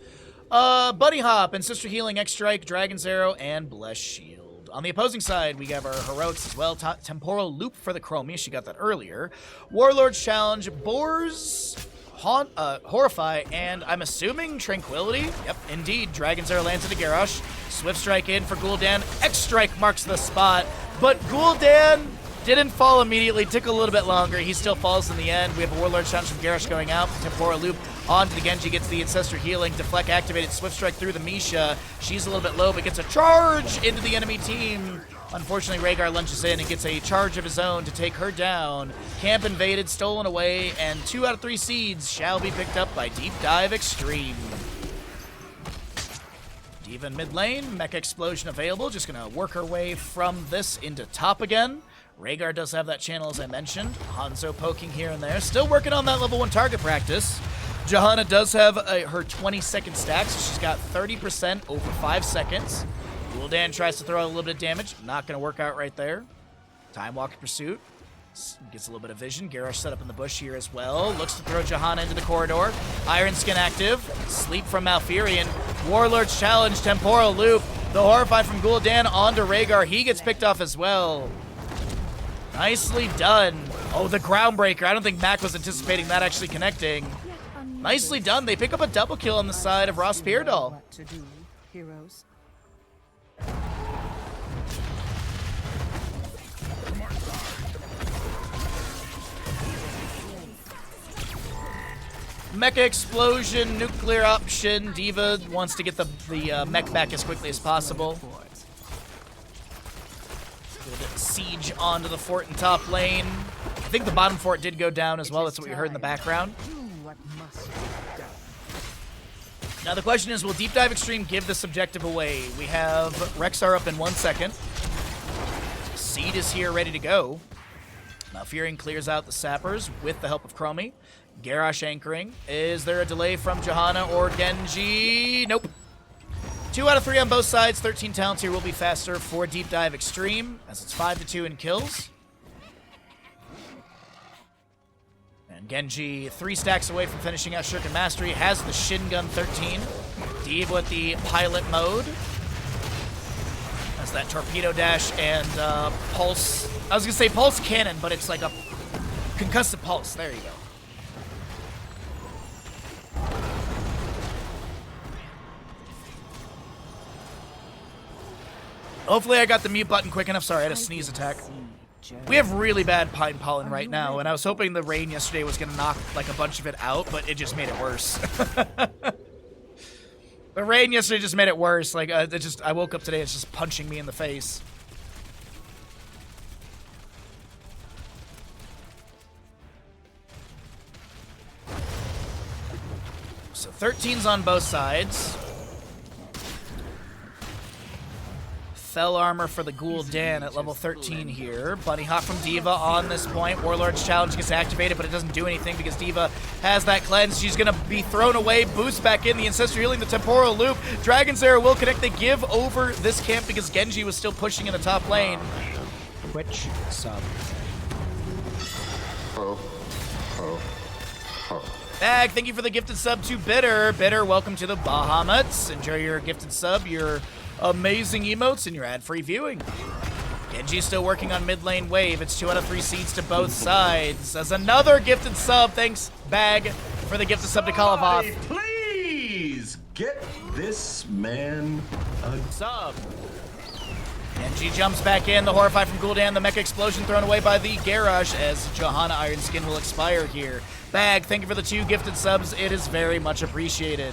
Bunny Hop and Sister Healing, X-Strike, Dragon's Arrow, and Bless Shield. On the opposing side, we have our Heroics as well. Temporal Loop for the Chromie. She got that earlier. Warlord's Challenge, Boars, Horrify, and I'm assuming Tranquility. Yep, indeed. Dragon's Arrow lands into Garrosh. Swift Strike in for Gul'dan. X-Strike marks the spot, but Gul'dan didn't fall immediately. Took a little bit longer. He still falls in the end. We have a Warlord Challenge from Garrosh going out. Temporal Loop onto the Genji, gets the Ancestor Healing. Deflect activated. Swift Strike through the Misha. She's a little bit low, but gets a charge into the enemy team. Unfortunately, Rhaegar lunges in and gets a charge of his own to take her down. Camp invaded, stolen away, and 2 out of 3 seeds shall be picked up by Deep Dive Extreme. Diva in mid lane, Mecha Explosion available. Just going to work her way from this into top again. Rhaegar does have that channel, as I mentioned. Hanzo poking here and there. Still working on that level 1 target practice. Johanna does have her 20-second stack, so she's got 30% over 5 seconds. Gul'dan tries to throw a little bit of damage. Not going to work out right there. Time Walk Pursuit. Gets a little bit of vision. Garrosh set up in the bush here as well. Looks to throw Johanna into the corridor. Iron Skin active. Sleep from Malfurion. Warlord's Challenge. Temporal Loop. The Horrify from Gul'dan onto Rhaegar. He gets picked off as well. Nicely done. Oh, the Groundbreaker. I don't think Mac was anticipating that actually connecting. Nicely done. They pick up a double kill on the side of RossPierrDoll. What to do, heroes? Mecha Explosion, nuclear option. Diva wants to get the mech back as quickly as possible. Good siege onto the fort in top lane. I think the bottom fort did go down as well. That's what we heard in the background. Now the question is, will Deep Dive Extreme give this objective away? We have Rexar up in 1 second. Seed is here ready to go. Malfurion clears out the sappers with the help of Chromie. Garrosh anchoring. Is there a delay from Johanna or Genji? Nope. 2 out of 3 on both sides. 13 talents here will be faster for Deep Dive Extreme, as it's 5-2 in kills. And Genji 3 stacks away from finishing out Shuriken Mastery. Has the Shin Gun 13. Diva with the pilot mode. Has that torpedo dash and pulse. I was going to say pulse cannon, but it's like a concussive pulse. There you go. Hopefully I got the mute button quick enough. Sorry, I had a sneeze attack. We have really bad pine pollen right now, and I was hoping the rain yesterday was going to knock like a bunch of it out, but it just made it worse. The rain yesterday just made it worse. Like, I woke up today, it's just punching me in the face. So 13's on both sides. Fell armor for the Gul'dan at level 13 here. Bunny Hop from Diva on this point. Warlord's Challenge gets activated, but it doesn't do anything because Diva has that cleanse. She's going to be thrown away. Boost back in. The Ancestor Healing, the Temporal Loop. Dragon's Arrow will connect. They give over this camp because Genji was still pushing in the top lane. Twitch sub. Bag, thank you for the gifted sub to Bitter. Bitter, welcome to the Bahamuts. Enjoy your gifted sub, your amazing emotes, and your ad-free viewing. Genji's still working on mid lane wave. It's 2 out of 3 seeds to both sides. As another gifted sub, thanks, Bag, for the gifted sub to Qualifier. Please get this man a Sub. Genji jumps back in, the Horrify from Gul'dan, the Mecha Explosion thrown away by the Garrosh as Johanna Iron Skin will expire here. Bag, thank you for the 2 gifted subs. It is very much appreciated.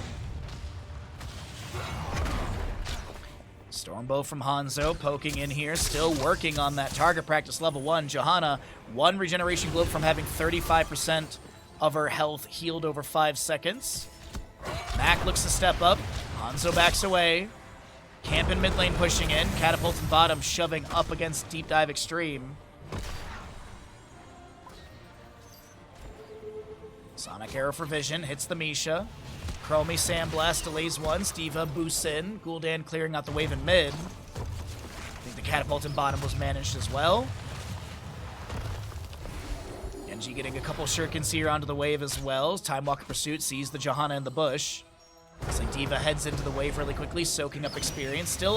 Stormbow from Hanzo poking in here, still working on that target practice level 1. Johanna, 1 regeneration globe from having 35% of her health healed over 5 seconds. Mac looks to step up. Hanzo backs away. Camp in mid lane pushing in. Catapult in bottom shoving up against Deep Dive Extreme. Sonic Arrow for Vision hits the Misha. Chromie Sandblast delays one. Steva boosts in. Gul'dan clearing out the wave in mid. I think the Catapult in bottom was managed as well. Genji getting a couple shurikens here onto the wave as well. Time Walker Pursuit sees the Johanna in the bush. Looks like Diva heads into the wave really quickly, soaking up experience. Still,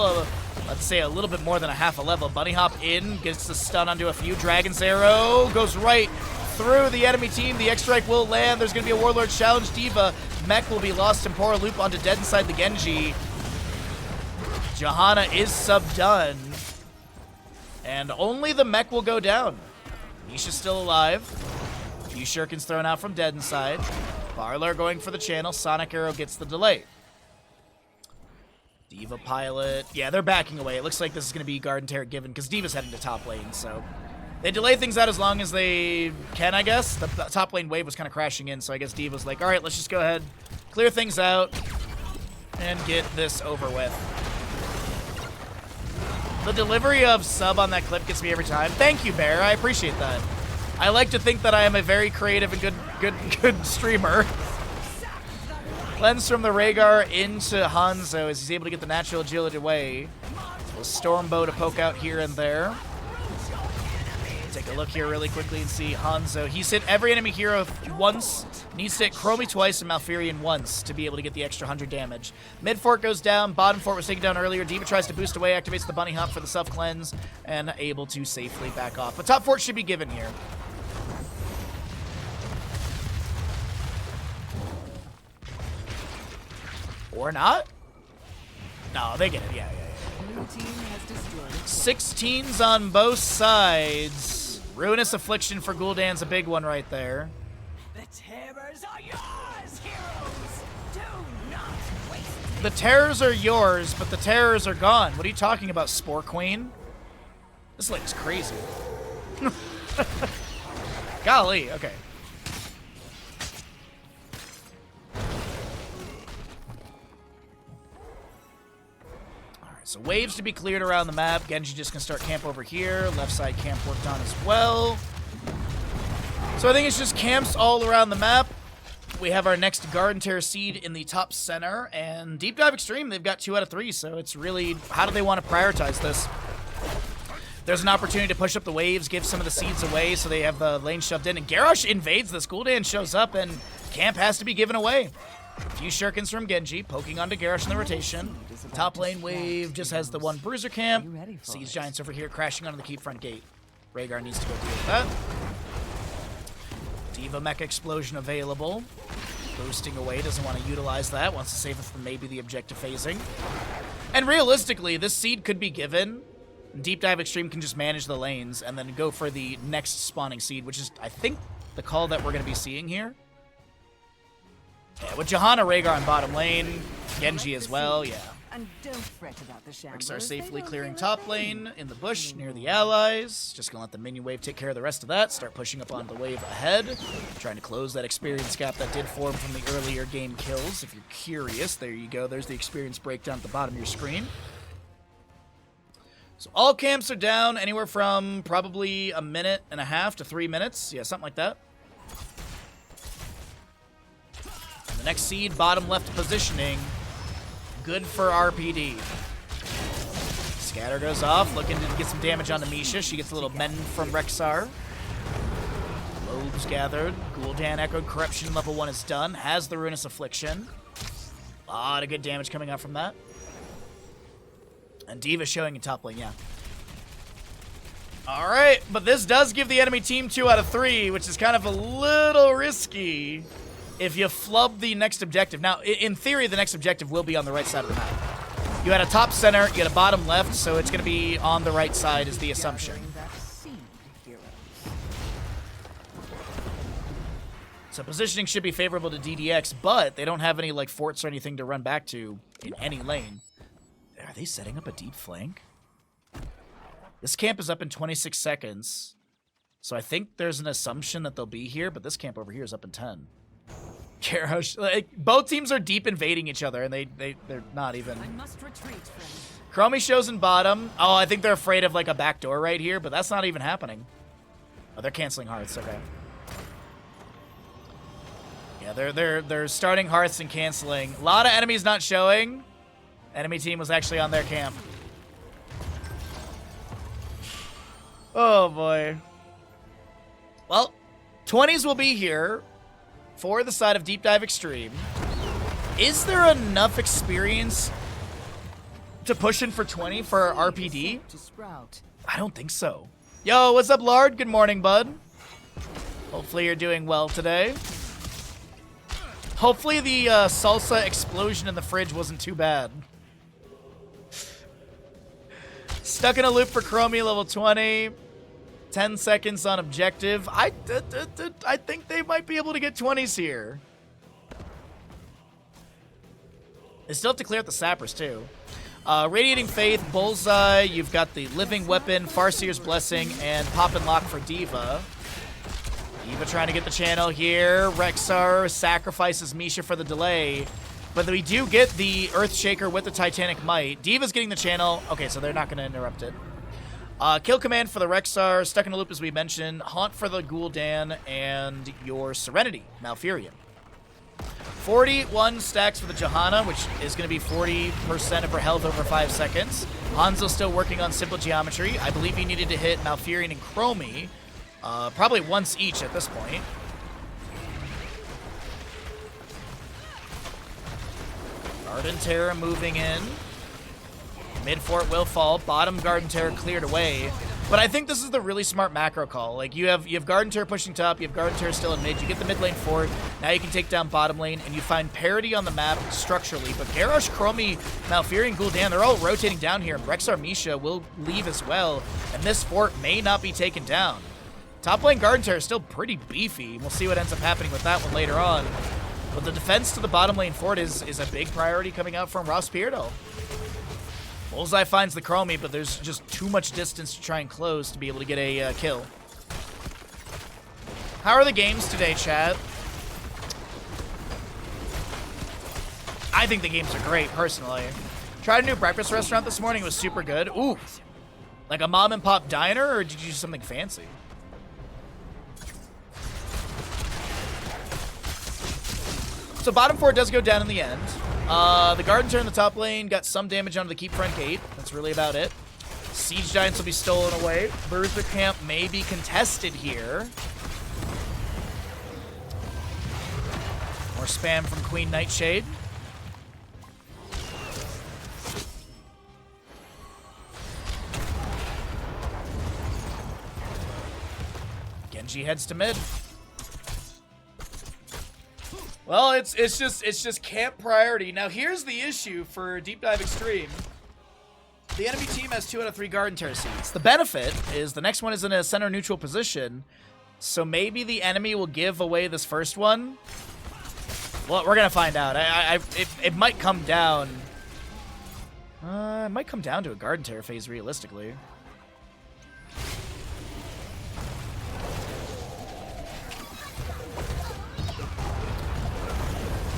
let's say, a little bit more than a half a level. Bunny Hop in, gets the stun onto a few. Dragon's Arrow goes right through the enemy team. The X-Strike will land. There's going to be a Warlord challenge. Diva. Mech will be lost. Tempora loop onto dead inside the Genji. Johanna is sub-done. And only the Mech will go down. Misha's still alive. A few shurikens thrown out from dead inside. Barler going for the channel. Sonic Arrow gets the delay. Diva pilot. Yeah, they're backing away. It looks like this is going to be Garden Terror given because Diva's heading to top lane, so they delay things out as long as they can, I guess. The top lane wave was kind of crashing in, so I guess Diva's like, all right, let's just go ahead, clear things out, and get this over with. The delivery of sub on that clip gets me every time. Thank you, Bear. I appreciate that. I like to think that I am a very creative and good streamer. Cleanse from the Rhaegar into Hanzo as he's able to get the natural agility away. A Stormbow to poke out here and there. Take a look here really quickly and see Hanzo. He's hit every enemy hero once, needs to hit Chromie twice and Malfurion once to be able to get the extra 100 damage. Mid fort goes down, bottom fort was taken down earlier. Diva tries to boost away, activates the bunny hop for the self-cleanse, and able to safely back off. But top fort should be given here. Or not? No, they get it. Yeah. Blue team has destroyed it. 16s on both sides. Ruinous Affliction for Gul'dan's a big one right there. The terrors are yours, heroes. Do not waste. The terrors are yours, but the terrors are gone. What are you talking about, Spore Queen? This lady's crazy. Golly, okay. So waves to be cleared around the map. Genji just gonna start camp over here. Left side camp worked on as well. So I think it's just camps all around the map. We have our next Garden Terror seed in the top center. And Deep Dive Extreme, they've got 2 out of 3. So it's really, how do they want to prioritize this? There's an opportunity to push up the waves, give some of the seeds away so they have the lane shoved in. And Garrosh invades this. Gul'dan shows up and camp has to be given away. A few shurikens from Genji, poking onto Garrosh in the rotation. Top lane wave just has the 1 bruiser camp. Siege Giants over here crashing onto the keep front gate. Rhaegar needs to go deal with that. Diva Mecha Explosion available. Boosting away, doesn't want to utilize that. Wants to save it for maybe the objective phasing. And realistically, this seed could be given. Deep Dive Extreme can just manage the lanes and then go for the next spawning seed, which is, I think, the call that we're going to be seeing here. Yeah, with Johanna, Rhaegar on bottom lane, Genji as well, yeah. And don't fret about the shamblers. Ricks are safely clearing top lane in the bush near the allies. Just gonna let the minion wave take care of the rest of that. Start pushing up onto the wave ahead. Trying to close that experience gap that did form from the earlier game kills. If you're curious, there you go. There's the experience breakdown at the bottom of your screen. So all camps are down anywhere from probably 1.5 minutes to 3 minutes. Yeah, something like that. The next seed, bottom left positioning. Good for RPD. Scatter goes off, looking to get some damage onto Misha. She gets a little mend from Rexar. Orbs gathered. Gul'dan echoed. Corruption level 1 is done. Has the Ruinous Affliction. A lot of good damage coming out from that. And D.Va showing in top lane, yeah. Alright, but this does give the enemy team 2 out of 3, which is kind of a little risky if you flub the next objective. Now, in theory, the next objective will be on the right side of the map. You had a top center, you had a bottom left, so it's going to be on the right side is the assumption. So positioning should be favorable to DDX, but they don't have any like forts or anything to run back to in any lane. Are they setting up a deep flank? This camp is up in 26 seconds. So I think there's an assumption that they'll be here, but this camp over here is up in 10. Garrosh, like, both teams are deep invading each other, and they're not even. I must retreat, friend. Chromie shows in bottom. Oh, I think they're afraid of like a back door right here, but that's not even happening. Oh, they're canceling hearts. Okay. Yeah, they're starting hearts and canceling. A lot of enemies not showing. Enemy team was actually on their camp. Oh boy. Well, 20s will be here for the side of Deep Dive Extreme. Is there enough experience to push in for 20 for RPD? I don't think so. Yo, what's up, Lard? Good morning, bud. Hopefully you're doing well today. Hopefully the salsa explosion in the fridge wasn't too bad. Stuck in a loop for Chromie, level 20. 10 seconds on objective. I think they might be able to get 20s here. They still have to clear out the sappers, too. Radiating Faith, Bullseye, you've got the Living Weapon, Farseer's Blessing, and Pop and Lock for D.Va. D.Va trying to get the channel here. Rexxar sacrifices Misha for the delay. But we do get the Earthshaker with the Titanic Might. D.Va's getting the channel. Okay, so they're not going to interrupt it. Kill command for the Rexxar, Stuck in a Loop as we mentioned, Haunt for the Gul'dan, and your Serenity, Malfurion. 41 stacks for the Johanna, which is going to be 40% of her health over 5 seconds. Hanzo still working on Simple Geometry. I believe he needed to hit Malfurion and Chromie, probably once each at this point. Garden Terror moving in. Mid fort will fall. Bottom Garden Terror cleared away. But I think this is the really smart macro call. Like you have Garden Terror pushing top, you have Garden Terror still in mid, you get the mid lane fort, now you can take down bottom lane, and you find parity on the map structurally. But Garrosh, Chromie, Malfurion, Gul'dan, they're all rotating down here, and Rexxar Misha will leave as well, and this fort may not be taken down. Top lane Garden Terror is still pretty beefy. We'll see what ends up happening with that one later on. But the defense to the bottom lane fort is a big priority coming out from RossPierrDoll. Bullseye finds the Chromie, but there's just too much distance to try and close to be able to get a kill. How are the games today, chat? I think the games are great, personally. Tried a new breakfast restaurant this morning. It was super good. Ooh. Like a mom and pop diner, or did you do something fancy? So bottom four does go down in the end. The Garden Terror in the top lane got some damage onto the keep front gate. That's really about it. Siege Giants will be stolen away. Berserk camp may be contested here. More spam from Queen Nightshade. Genji heads to mid. Well, it's just camp priority. Now here's the issue for Deep Dive Extreme. The enemy team has 2 out of 3 Garden Terror seeds. The benefit is the next one is in a center neutral position, so maybe the enemy will give away this first one. Well, we're gonna find out. It might come down. It might come down to a Garden Terror phase realistically.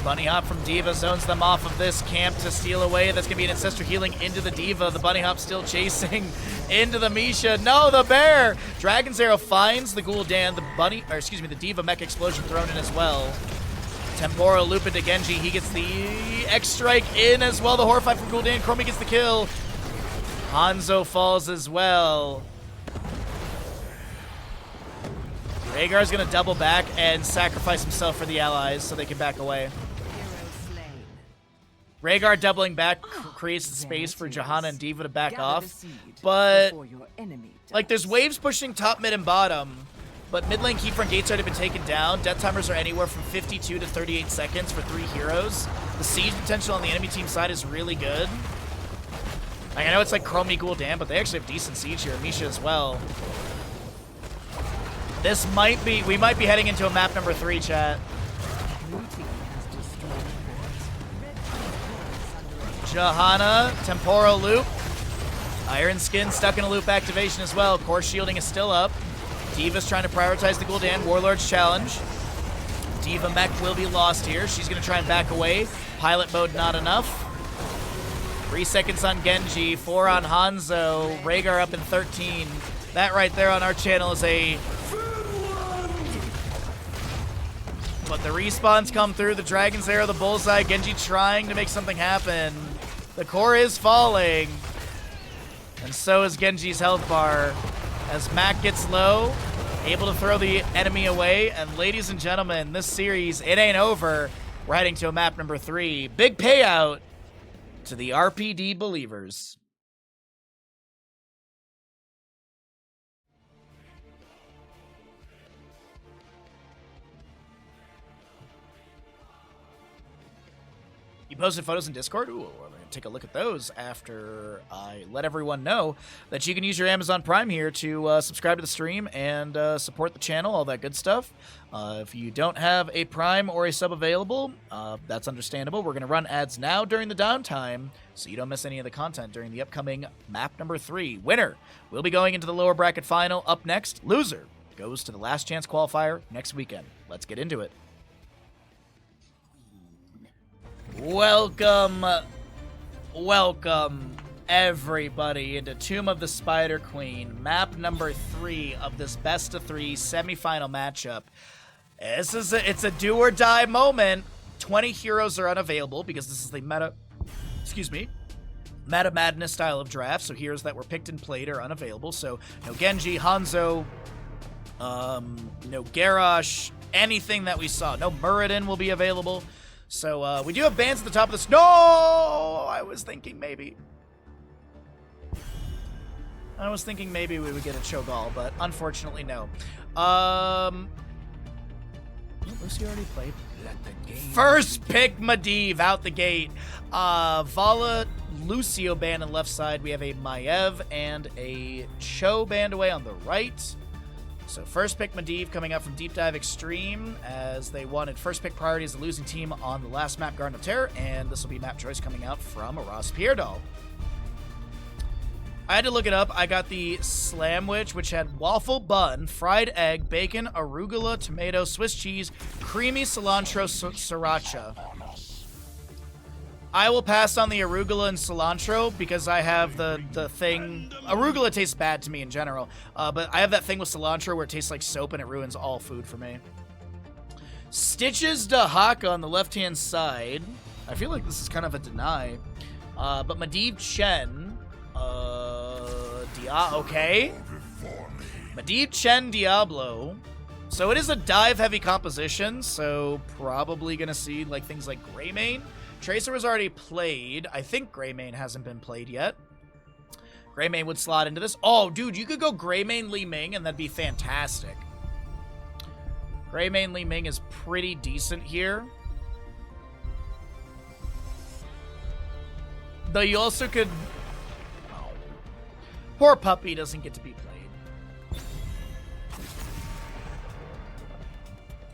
Bunny Hop from D.Va zones them off of this camp to steal away. That's going to be an Ancestor Healing into the D.Va. The Bunny Hop still chasing into the Misha. No, the bear! Dragon's Arrow finds the Gul'dan. The D.Va Mech Explosion thrown in as well. Temporal Loop into Genji. He gets the X-Strike in as well. The Horrify from Gul'dan. Chromie gets the kill. Hanzo falls as well. Rhaegar's going to double back and sacrifice himself for the allies so they can back away. Rhaegar doubling back creates the space for Johanna and D.Va to back off. But, like, there's waves pushing top, mid, and bottom. But mid lane Keyfront Gate's already been taken down. Death timers are anywhere from 52 to 38 seconds for 3 heroes. The siege potential on the enemy team side is really good. Like, I know it's like Chrome equal Dan, but they actually have decent siege here. Misha as well. This might be, we might be heading into a map number 3, chat. Johanna, temporal loop. Iron Skin stuck in a loop activation as well. Core shielding is still up. D.Va's trying to prioritize the Gul'dan. Warlord's challenge. D.Va mech will be lost here. She's going to try and back away. Pilot mode not enough. 3 seconds on Genji. 4 on Hanzo. Rhaegar up in 13. That right there on our channel is a... But the respawns come through. The Dragon's Arrow, the Bullseye. Genji trying to make something happen. The core is falling. And so is Genji's health bar. As Mac gets low, able to throw the enemy away. And ladies and gentlemen, this series, it ain't over. We're heading to a map number 3. Big payout to the RPD believers. You posted photos in Discord? Ooh, we're going to take a look at those after I let everyone know that you can use your Amazon Prime here to subscribe to the stream and support the channel, all that good stuff. If you don't have a Prime or a sub available, that's understandable. We're going to run ads now during the downtime so you don't miss any of the content during the upcoming map number 3. Winner will be going into the lower bracket final. Up next, loser goes to the last chance qualifier next weekend. Let's get into it. Welcome, everybody, into Tomb of the Spider Queen, map number 3 of this best of 3 semifinal matchup. It's a do or die moment. 20 heroes are unavailable because this is the meta madness style of draft. So heroes that were picked and played are unavailable. So no Genji, Hanzo, no Garrosh, anything that we saw. No Muradin will be available. So, we do have bans at the top of this. No! I was thinking maybe we would get a Cho'Gall, but unfortunately, no. Lucy already played. First pick Medivh out the gate. Vala, Lucio banned on the left side. We have a Maiev and a Cho banned away on the right. So first pick Medivh coming up from Deep Dive Extreme, as they wanted first pick priority as the losing team on the last map, Garden of Terror, and this will be map choice coming out from RossPierrDoll. I had to look it up. I got the Slamwich, which had waffle bun, fried egg, bacon, arugula, tomato, Swiss cheese, creamy cilantro, sriracha. I will pass on the arugula and cilantro because I have the thing. Arugula tastes bad to me in general, but I have that thing with cilantro where it tastes like soap and it ruins all food for me. Stitches Dahaka on the left-hand side. I feel like this is kind of a deny. But Medivh Chen. Okay. Medivh Chen Diablo. So it is a dive-heavy composition, so probably going to see like things like Greymane. Tracer was already played. I think Greymane hasn't been played yet. Greymane would slot into this. Oh, dude, you could go Greymane Li Ming, and that'd be fantastic. Greymane Li Ming is pretty decent here. Though you also could... Oh. Poor Puppy doesn't get to be played.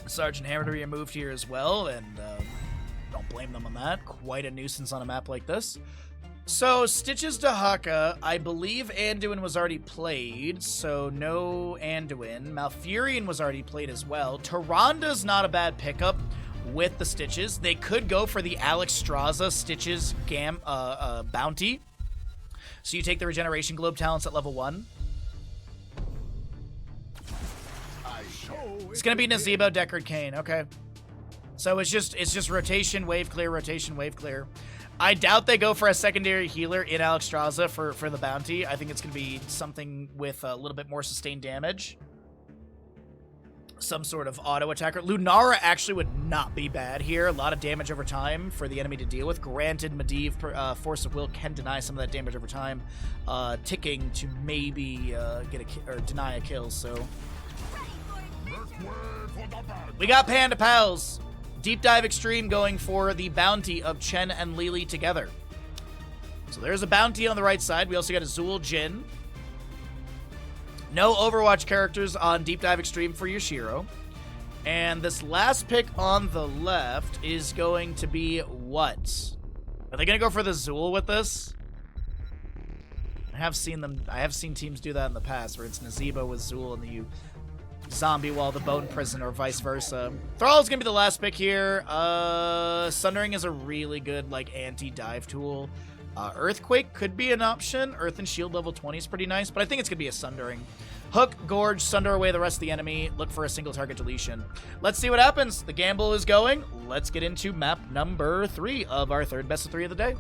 Sergeant Hammer to be removed here as well, and... don't blame them on that. Quite a nuisance on a map like this. So, Stitches Dahaka, I believe Anduin was already played, so no Anduin. Malfurion was already played as well. Tyranda's not a bad pickup with the Stitches. They could go for the Alex Straza Stitches bounty. So you take the Regeneration Globe talents at level 1. It's going to be Nazebo, Deckard, Kane. Okay. So it's just rotation, wave clear, rotation, wave clear. I doubt they go for a secondary healer in Alex Straza for the bounty. I think it's going to be something with a little bit more sustained damage. some sort of auto attacker. Lunara actually would not be bad here. A lot of damage over time for the enemy to deal with. Granted, Medivh, Force of Will can deny some of that damage over time, ticking to maybe get a or deny a kill. So we got Panda Pals. Deep Dive Extreme going for the bounty of Chen and Lili together. So there's a bounty on the right side. We also got a Zool Jin. No Overwatch characters on Deep Dive Extreme for Yoshiro. And this last pick on the left is going to be what? Are they going to go for the Zool with this? I have seen teams do that in the past, where it's Nazeebo with Zool and the Zombie Wall, the Bone Prison, or vice versa. Thrall is going to be the last pick here. Sundering is a really good, like, anti-dive tool. Earthquake could be an option. Earth and Shield level 20 is pretty nice, but I think it's going to be a Sundering. Hook, Gorge, Sunder away the rest of the enemy. Look for a single target deletion. Let's see what happens. The gamble is going. Let's get into map number 3 of our third best of 3 of the day.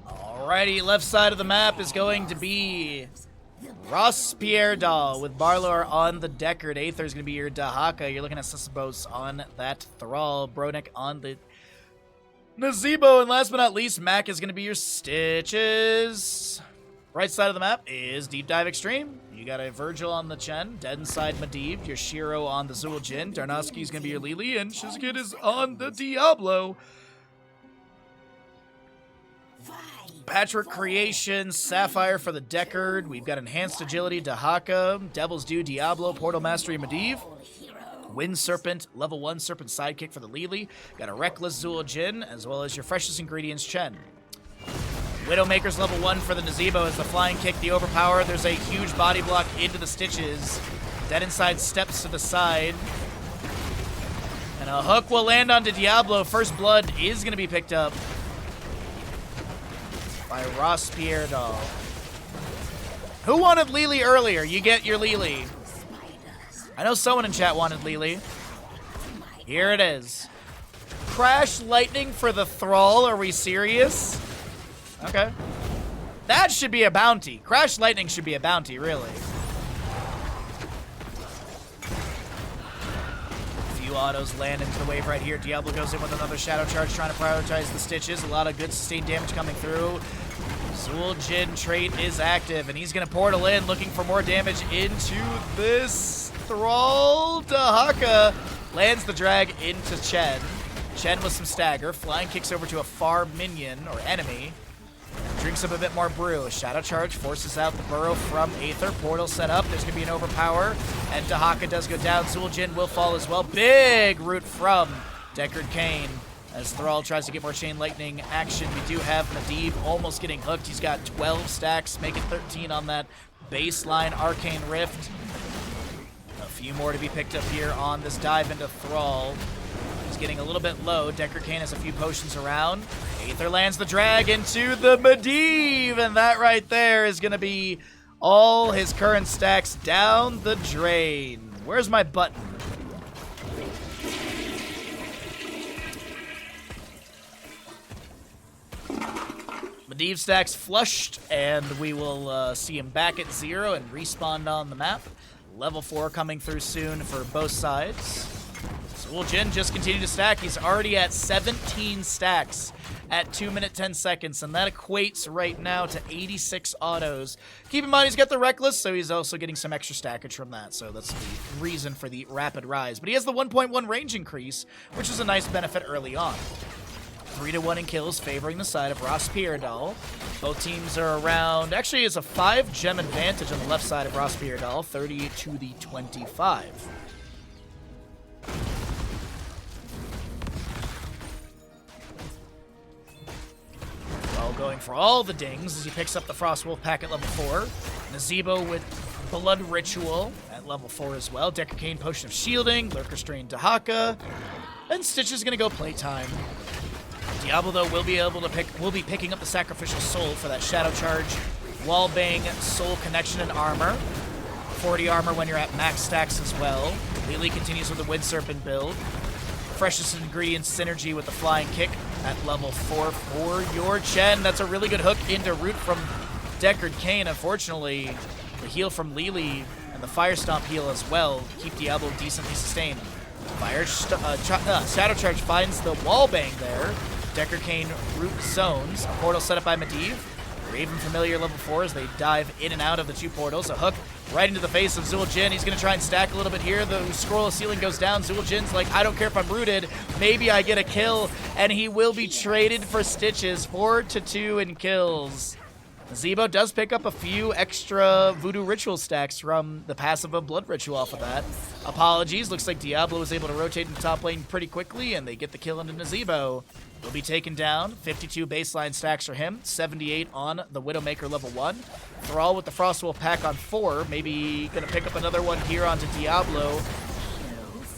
Alrighty, left side of the map is going to be RossPierrDoll with Barlow on the Deckard. Aether is going to be your Dahaka. You're looking at Sisibos on that Thrall. Bronek on the Nazeebo. And last but not least, Mac is going to be your Stitches. Right side of the map is Deep Dive Extreme. You got a Virgil on the Chen. Dead inside Medivh. Your Shiro on the Zool Jin. Darnowski is going to be your Lili. And Shizkid is on the Diablo. Patchwork Creation, Sapphire for the Deckard. We've got Enhanced Agility, Dahaka, Devil's Due, Diablo, Portal Mastery, Medivh. Wind Serpent, level 1 Serpent Sidekick for the Lili. Got a Reckless Zool Jin, as well as your Freshest Ingredients Chen. Widowmaker's level 1 for the Nazeebo as the Flying Kick, the Overpower. There's a huge body block into the Stitches. Dead inside steps to the side. And a hook will land onto Diablo. First Blood is going to be picked up by RossPierrDoll. Who wanted Lili earlier? You get your Lili. I know someone in chat wanted Lili. Here it is. Crash Lightning for the Thrall. Are we serious? Okay. That should be a bounty. Crash Lightning should be a bounty, really. Autos land into the wave right here. Diablo goes in with another Shadow Charge, trying to prioritize the Stitches. A lot of good sustained damage coming through. Zool Jin trait is active, and he's going to portal in, looking for more damage into this Thrall. Dahaka lands the drag into Chen. Chen with some stagger. Flying kicks over to a far minion, or enemy. Drinks up a bit more brew. Shadow Charge forces out the burrow from Aether. Portal set up. There's going to be an overpower. And Dahaka does go down. Zool Jin will fall as well. Big root from Deckard Cain as Thrall tries to get more Chain Lightning action. We do have Medivh almost getting hooked. He's got 12 stacks, making 13 on that baseline Arcane Rift. A few more to be picked up here on this dive into Thrall. He's getting a little bit low. Deckard Cain has a few potions around. Aether lands the drag into the Medivh, and that right there is going to be all his current stacks down the drain. Where's my button? Medivh stacks flushed, and we will see him back at 0 and respawn on the map. Level 4 coming through soon for both sides. Zool Jin just continued to stack. He's already at 17 stacks at 2 minutes 10 seconds, and that equates right now to 86 autos. Keep in mind, he's got the Reckless, so he's also getting some extra stackage from that, so that's the reason for the rapid rise. But he has the 1.1 range increase, which is a nice benefit early on. 3-1 in kills, favoring the side of RossPierrDoll. Both teams are around, actually it's a 5 gem advantage on the left side of RossPierrDoll, 30 to the 25. Going for all the dings as he picks up the Frost Wolf pack at level 4. Nazeebo with Blood Ritual at level 4 as well. Deckard Cain Potion of Shielding. Lurker Strain Dahaka. And Stitch is gonna go playtime. Diablo though will be picking up the Sacrificial Soul for that Shadow Charge, Wallbang, Soul Connection, and armor. 40 armor when you're at max stacks as well. Lily continues with the Wind Serpent build. Freshest ingredient synergy with the Flying Kick at level 4 for your Chen. That's a really good hook into root from Deckard Cain. Unfortunately, the heal from Lily and the Fire Stomp heal as well keep Diablo decently sustained. Shadow Charge finds the Wallbang there. Deckard Cain root zones. A portal set up by Medivh. Raven Familiar level 4 as they dive in and out of the two portals. A hook right into the face of Zul'jin. He's going to try and stack a little bit here. The scroll of ceiling goes down. Zul'jin's like, I don't care if I'm rooted. Maybe I get a kill. And he will be traded for Stitches. 4-2 in kills. Zebo does pick up a few extra Voodoo Ritual stacks from the passive of Blood Ritual off of that. Apologies. Looks like Diablo was able to rotate into top lane pretty quickly, and they get the kill into Nazebo. Will be taken down. 52 baseline stacks for him. 78 on the Widowmaker level 1. Thrall with the Frostwolf pack on 4. Maybe going to pick up another one here onto Diablo.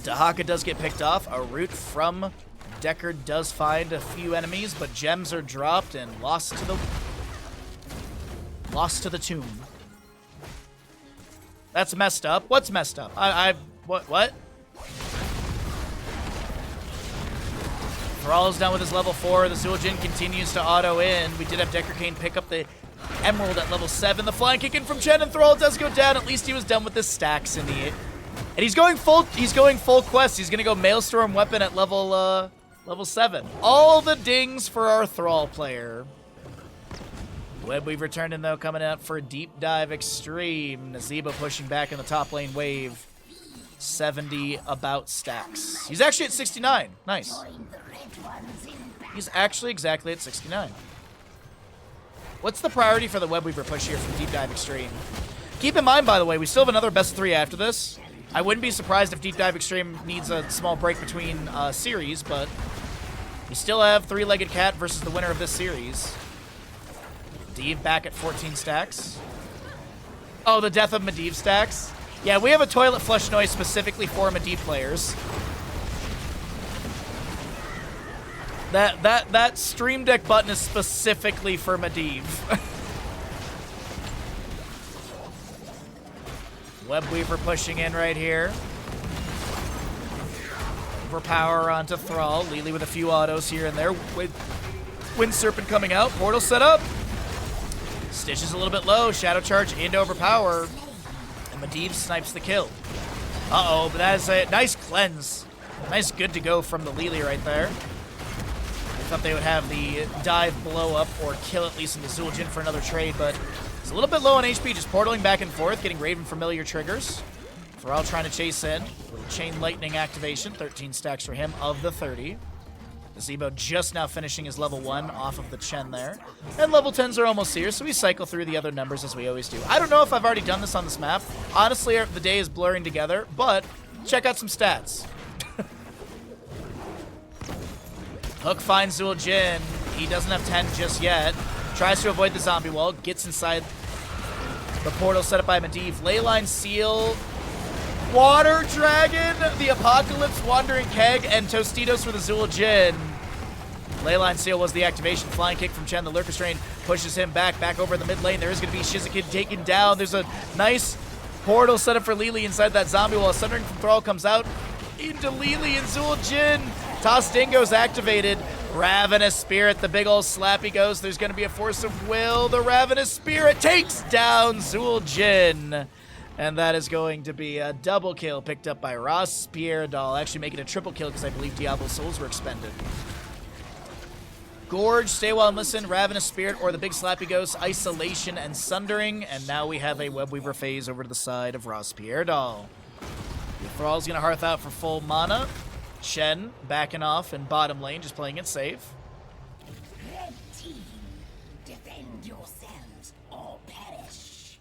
Dahaka does get picked off. A root from Deckard does find a few enemies, but gems are dropped and lost to the tomb. That's messed up. What's messed up? What? Thrall's done with his level 4. The Zul'jin continues to auto in. We did have Deckard Cain pick up the Emerald at level 7. The flying kick in from Chen, and Thrall does go down. At least he was done with his stacks in the... And he's going full quest. He's gonna go Maelstrom weapon at level 7. All the dings for our Thrall player. Webweaver turned in though, coming out for a deep dive extreme. Nazebo pushing back in the top lane wave. 70 about stacks. He's actually at 69. Nice. He's actually exactly at 69. What's the priority for the Webweaver push here from Deep Dive Extreme? Keep in mind, by the way, we still have another best 3 after this. I wouldn't be surprised if Deep Dive Extreme needs a small break between series, but we still have Three-Legged Cat versus the winner of this series. Medivh back at 14 stacks. Oh, the death of Medivh stacks? Yeah, we have a toilet flush noise specifically for Medivh players. That Stream Deck button is specifically for Medivh. Webweaver pushing in right here. Overpower onto Thrall. Lily with a few autos here and there. With Wind Serpent coming out. Portal set up. Stitch is a little bit low. Shadow Charge into Overpower. And Medivh snipes the kill. Uh-oh, but that is a nice cleanse. Nice good to go from the Lily right there. I thought they would have the dive blow up or kill at least into Zul'jin for another trade, but it's a little bit low on HP, just portaling back and forth, getting Raven Familiar triggers. Thrall trying to chase in. Little Chain Lightning activation. 13 stacks for him of the 30. Zebo just now finishing his level 1 off of the Chen there. And level 10s are almost here, so we cycle through the other numbers as we always do. I don't know if I've already done this on this map. Honestly, the day is blurring together, but check out some stats. Hook finds Zul'jin. He doesn't have 10 just yet. Tries to avoid the zombie wall. Gets inside the portal set up by Medivh. Leyline Seal. Water Dragon. The Apocalypse Wandering Keg. And Tostitos for the Zul'jin. Leyline Seal was the activation. Flying kick from Chen. The Lurker Strain pushes him back over the mid lane. There is going to be Shizukin taken down. There's a nice portal set up for Lily inside that zombie wall. Sundering from Thrall comes out into Lily and Zul'jin. Toss Dingo's activated. Ravenous Spirit, the big old slappy goes. There's going to be a Force of Will. The Ravenous Spirit takes down Zul'jin. And that is going to be a double kill picked up by RossPierrDoll. Actually making a triple kill because I believe Diablo's souls were expended. Gorge, Stay While and Listen, Ravenous Spirit, or the big slappy ghost, Isolation and Sundering. And now we have a Webweaver phase over to the side of RossPierrDoll. Thrall's going to Hearth out for full mana. Chen backing off in bottom lane, just playing it safe. Red team, defend yourselves or perish.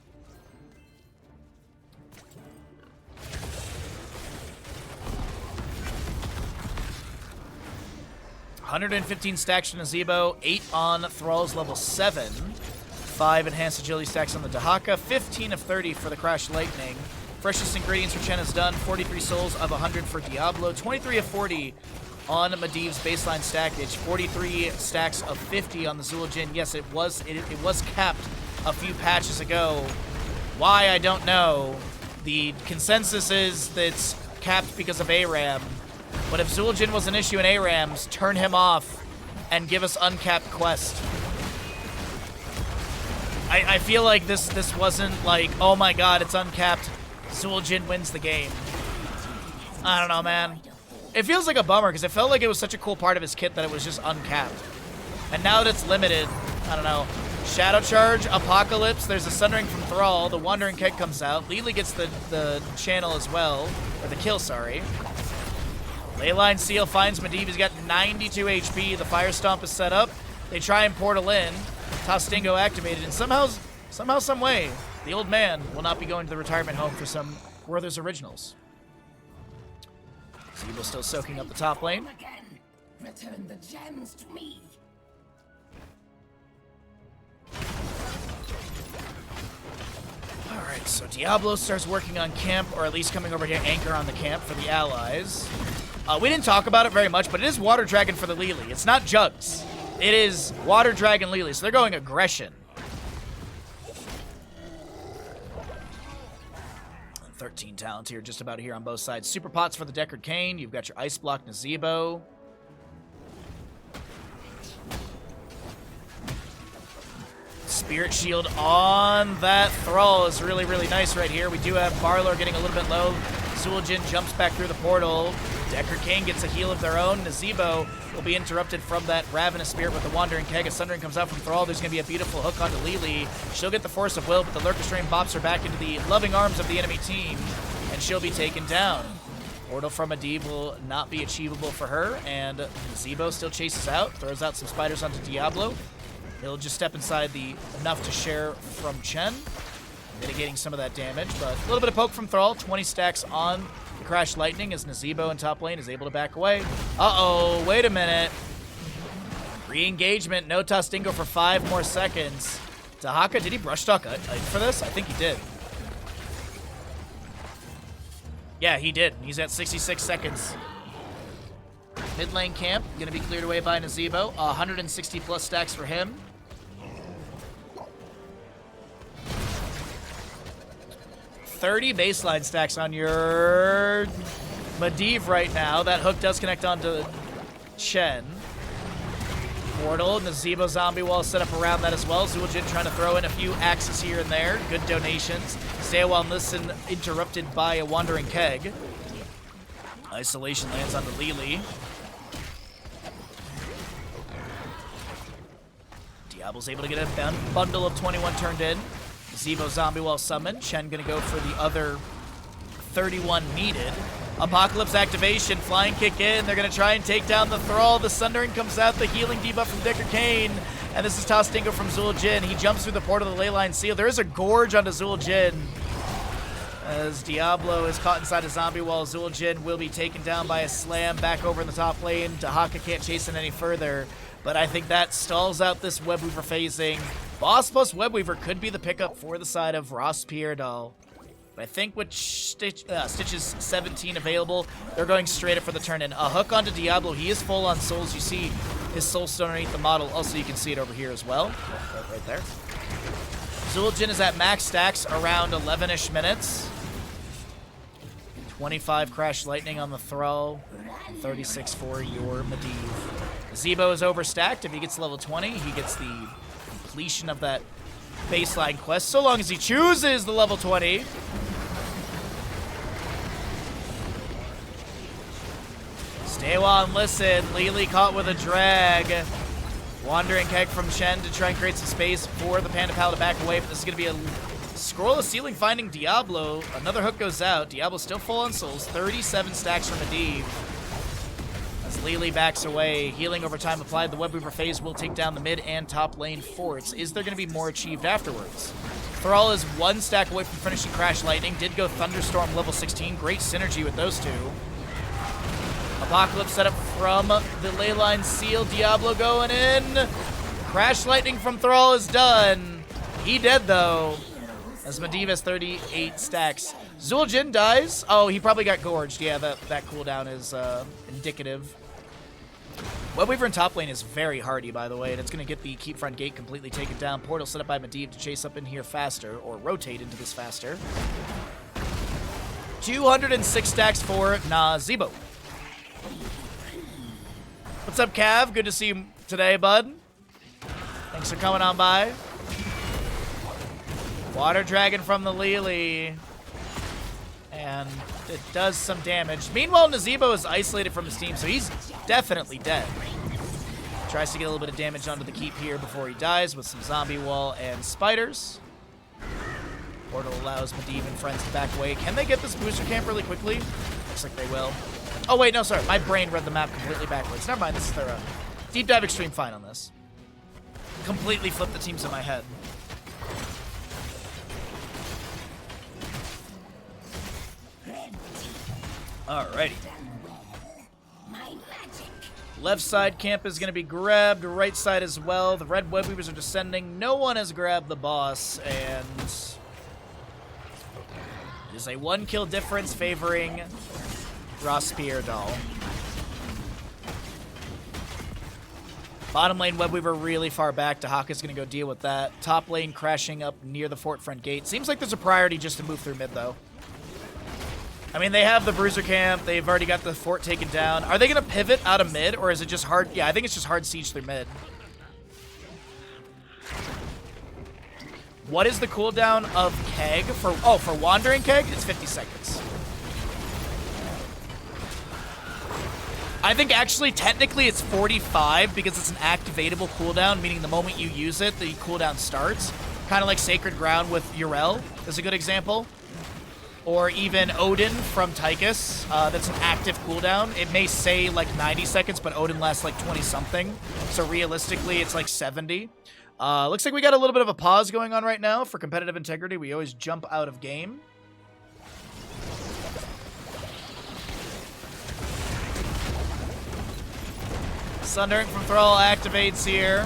$115 stacks from Nazebo, 8 on Thrall's level 7, 5 enhanced agility stacks on the Dahaka, 15 of 30 for the Crash Lightning. Freshest ingredients for Chen is done. 43 souls of 100 for Diablo. 23 of 40 on Medivh's baseline stack ditch. 43 stacks of 50 on the Zul'jin. Yes, it was capped a few patches ago. Why, I don't know. The consensus is that it's capped because of ARAM. But if Zul'jin was an issue in ARAMs, turn him off and give us uncapped quest. I feel like this wasn't like, oh my god, it's uncapped, Zul'jin wins the game. I don't know, man. It feels like a bummer because it felt like it was such a cool part of his kit that it was just uncapped. And now that it's limited, I don't know. Shadow Charge, Apocalypse, there's a Sundering from Thrall, the Wandering Keg comes out, Lili gets the channel as well, or the kill, sorry. Leyline Seal finds Medivh, he's got 92 HP, the Fire Stomp is set up, they try and portal in, Tostingo activated, and somehow, some way, the old man will not be going to the retirement home for some Werther's Originals. Zeebo still soaking up the top lane. Again. Return the gems to me. Alright, so Diablo starts working on camp, or at least coming over to anchor on the camp for the allies. We didn't talk about it very much, but it is Water Dragon for the Lili. It's not Jugs. It is Water Dragon Lili, so they're going aggression. 13 talents here, just about here on both sides. Super Pots for the Deckard Cain. You've got your Ice Block Nazebo. Spirit Shield on that Thrall is really, really nice right here. We do have Barlor getting a little bit low. Zul'jin jumps back through the portal. Deckard Cain gets a heal of their own. Nazebo will be interrupted from that Ravenous Spirit with the Wandering Keg. As Sundering comes out from Thrall, there's going to be a beautiful hook onto Lili. She'll get the Force of Will, but the Lurker Strain bops her back into the loving arms of the enemy team, and she'll be taken down. Portal from Medivh will not be achievable for her, and Nazebo still chases out, throws out some spiders onto Diablo. He'll just step inside the enough to share from Chen, mitigating some of that damage, but a little bit of poke from Thrall. 20 stacks on the Crash Lightning as Nazebo in top lane is able to back away. Uh-oh, wait a minute. Re-engagement, no Tostingo for 5 more seconds. Dahaka, did he brush talk for this? I think he did. Yeah, he did. He's at 66 seconds. Mid lane camp, going to be cleared away by Nazebo. 160 plus stacks for him. $30 baseline stacks on your Medivh right now. That hook does connect onto Chen. Portal, Nazebo zombie wall set up around that as well. Zul'jin trying to throw in a few axes here and there. Good donations. Stay while listen interrupted by a Wandering Keg. Isolation lands onto Lili. Diablo's able to get a bundle of 21 turned in. Zebo zombie wall summoned. Chen gonna go for the other 31 needed. Apocalypse activation, flying kick in. They're gonna try and take down the Thrall. The Sundering comes out, the healing debuff from Deckard Cain. And this is Tostingo from Zul'jin. He jumps through the portal of the Leyline Seal. There is a Gorge onto Zul'jin. As Diablo is caught inside a zombie wall, Zul'jin will be taken down by a slam back over in the top lane. Dahaka can't chase it any further, but I think that stalls out this Webweaver phasing. Boss plus Webweaver could be the pickup for the side of RossPierrDoll. But I think with Stitch's 17 available, they're going straight up for the turn-in. A hook onto Diablo. He is full on souls. You see his soul stone underneath the model. Also, you can see it over here as well. Right there. Zul'jin is at max stacks around 11-ish minutes. 25 Crash Lightning on the Thrall. 36 for your Medivh. Zebo is overstacked. If he gets level 20, he gets the completion of that baseline quest, so long as he chooses the level 20. Stay while and listen. Lili caught with a drag. Wandering Keg from Chen to try and create some space for the Panda Pal to back away, but this is going to be a scroll of ceiling finding Diablo. Another hook goes out. Diablo still full on souls. 37 stacks from Medivh. As Lili backs away, healing over time applied. The Webweaver phase will take down the mid and top lane forts. Is there going to be more achieved afterwards? Thrall is 1 stack away from finishing Crash Lightning. Did go Thunderstorm level 16. Great synergy with those two. Apocalypse set up from the Leyline Seal. Diablo going in. Crash Lightning from Thrall is done. He dead though, as Medivh has 38 stacks. Zul'jin dies. Oh, he probably got gorged. Yeah, that cooldown is indicative. Webweaver in top lane is very hardy, by the way, and it's going to get the keep front gate completely taken down. Portal set up by Medivh to chase up in here faster, or rotate into this faster. 206 stacks for Nazebo. What's up, Cav? Good to see you today, bud. Thanks for coming on by. Water Dragon from the Lily. And it does some damage. Meanwhile, Nazebo is isolated from his team, so he's definitely dead. Tries to get a little bit of damage onto the keep here before he dies with some zombie wall and spiders. Portal allows Medivh and friends to back away. Can they get this booster camp really quickly? Looks like they will. Oh, wait, no, sorry. My brain read the map completely backwards. Never mind, this is their deep dive extreme fine on this. Completely flipped the teams in my head. Alrighty. Left side camp is going to be grabbed. Right side as well. The red webweavers are descending. No one has grabbed the boss, and there's a 1 kill difference favoring RossPierrDoll. Bottom lane webweaver really far back. Dahaka's going to go deal with that. Top lane crashing up near the fort front gate. Seems like there's a priority just to move through mid, though. I mean, they have the bruiser camp. They've already got the fort taken down. Are they going to pivot out of mid, or is it just hard? Yeah, I think it's just hard siege through mid. What is the cooldown of Keg? For Wandering Keg, it's 50 seconds. I think actually, technically, it's 45 because it's an activatable cooldown, meaning the moment you use it, the cooldown starts. Kind of like Sacred Ground with Urel is a good example. Or even Odin from Tychus, that's an active cooldown. It may say like 90 seconds, but Odin lasts like 20-something. So realistically, it's like 70. Looks like we got a little bit of a pause going on right now for competitive integrity. We always jump out of game. Sundering from Thrall activates here.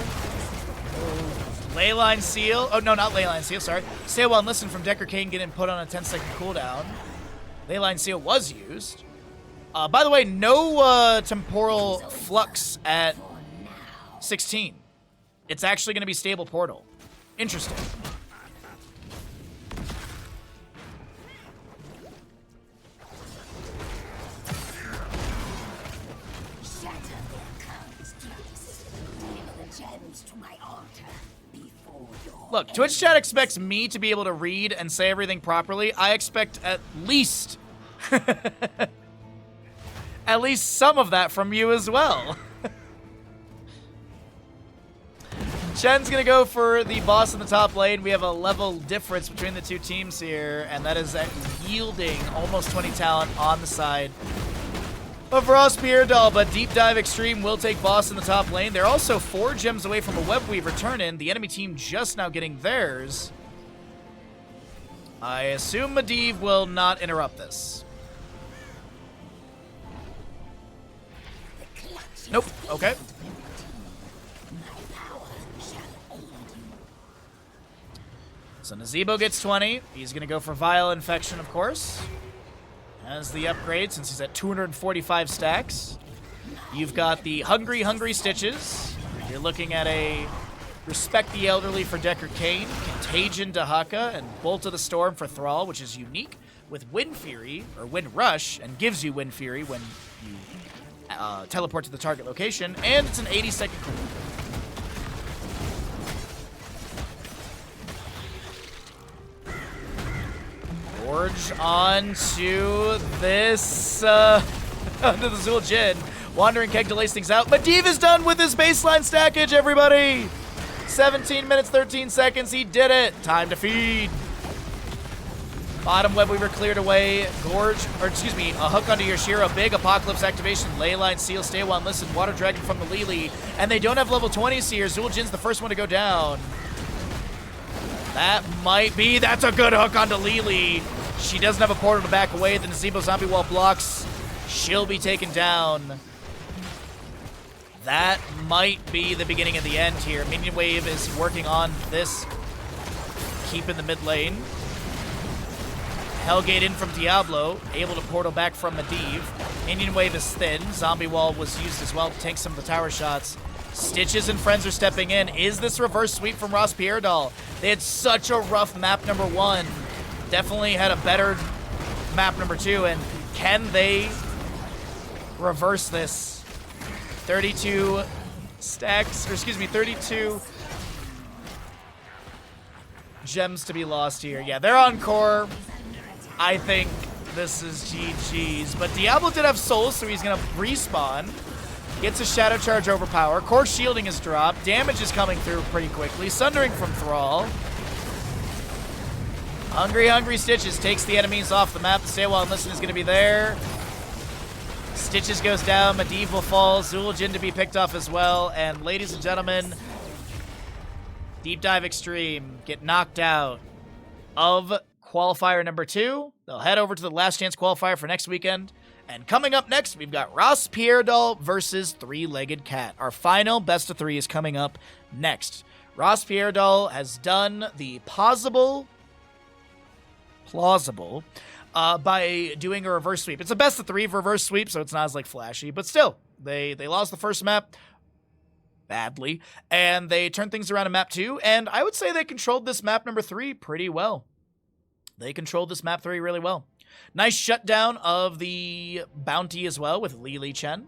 Leyline Seal. Oh, no, not Leyline Seal, sorry. Stay well and listen from Decker Kane getting put on a 10-second cooldown. Leyline Seal was used. By the way, no temporal flux at 16. It's actually going to be stable portal. Interesting. Look, Twitch chat expects me to be able to read and say everything properly. I expect at least at least some of that from you as well. Chen's gonna go for the boss in the top lane. We have a level difference between the two teams here, and that is yielding almost 20 talent on the side of RossPierrDoll, but Deep Dive Extreme will take boss in the top lane. They're also 4 gems away from a Webweaver turn-in. The enemy team just now getting theirs. I assume Medivh will not interrupt this. Nope. Okay. So Nazebo gets 20. He's going to go for Vile Infection, of course. As the upgrade, since he's at 245 stacks. You've got the Hungry Stitches. You're looking at a Respect the Elderly for Decker Kane, Contagion Dahaka, and Bolt of the Storm for Thrall, which is unique, with Wind Fury, or Wind Rush, and gives you Wind Fury when you teleport to the target location, and it's an 80-second cooldown. Forge onto this, onto the Zul Jin. Wandering Keg delays things out. Medivh is done with his baseline stackage, everybody! 17 minutes, 13 seconds, he did it! Time to feed. Bottom Webweaver cleared away. Gorge, or excuse me, a hook onto Yoshiro. Big Apocalypse activation. Leyline Seal, stay one, listen. Water Dragon from the Lily. And they don't have level 20s here. Zul Jin's the first one to go down. That might be, that's a good hook onto Lily. She doesn't have a portal to back away. The Nazebo zombie wall blocks. She'll be taken down. That might be the beginning of the end here. Minion Wave is working on this. Keep in the mid lane. Hellgate in from Diablo, able to portal back from Medivh. Indian Wave is thin. Zombie Wall was used as well to tank some of the tower shots. Stitches and friends are stepping in. Is this reverse sweep from RossPierrDoll? They had such a rough map number 1. Definitely had a better map number 2, and can they reverse this? 32 stacks, or excuse me, 32 gems to be lost here. Yeah, they're on core. I think this is GG's, but Diablo did have souls, so he's gonna respawn. Gets a Shadow Charge overpower. Core shielding is dropped. Damage is coming through pretty quickly. Sundering from Thrall. Hungry Stitches takes the enemies off the map. The Stay While and Listen is gonna be there. Stitches goes down. Medivh will fall. Zul'jin to be picked off as well. And ladies and gentlemen, Deep Dive Extreme get knocked out of qualifier number 2. They'll head over to the Last Chance qualifier for next weekend. And coming up next, we've got RossPierrDoll versus Three-Legged Cat. Our final best of 3 is coming up next. RossPierrDoll has done the plausible by doing a reverse sweep. It's a best of 3 reverse sweep, so it's not as like flashy, but still, they lost the first map badly, and they turned things around in map 2, and I would say they controlled this map number 3 pretty well. They controlled this map 3 really well. Nice shutdown of the bounty as well with Li Chen.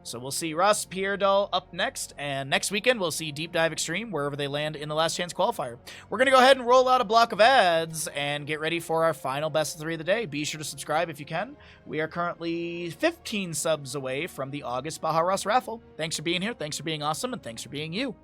So we'll see RossPierrDoll up next, and next weekend we'll see Deep Dive Extreme wherever they land in the Last Chance qualifier. We're going to go ahead and roll out a block of ads and get ready for our final best of 3 of the day. Be sure to subscribe if you can. We are currently 15 subs away from the August Baja Ross raffle. Thanks for being here, thanks for being awesome, and thanks for being you.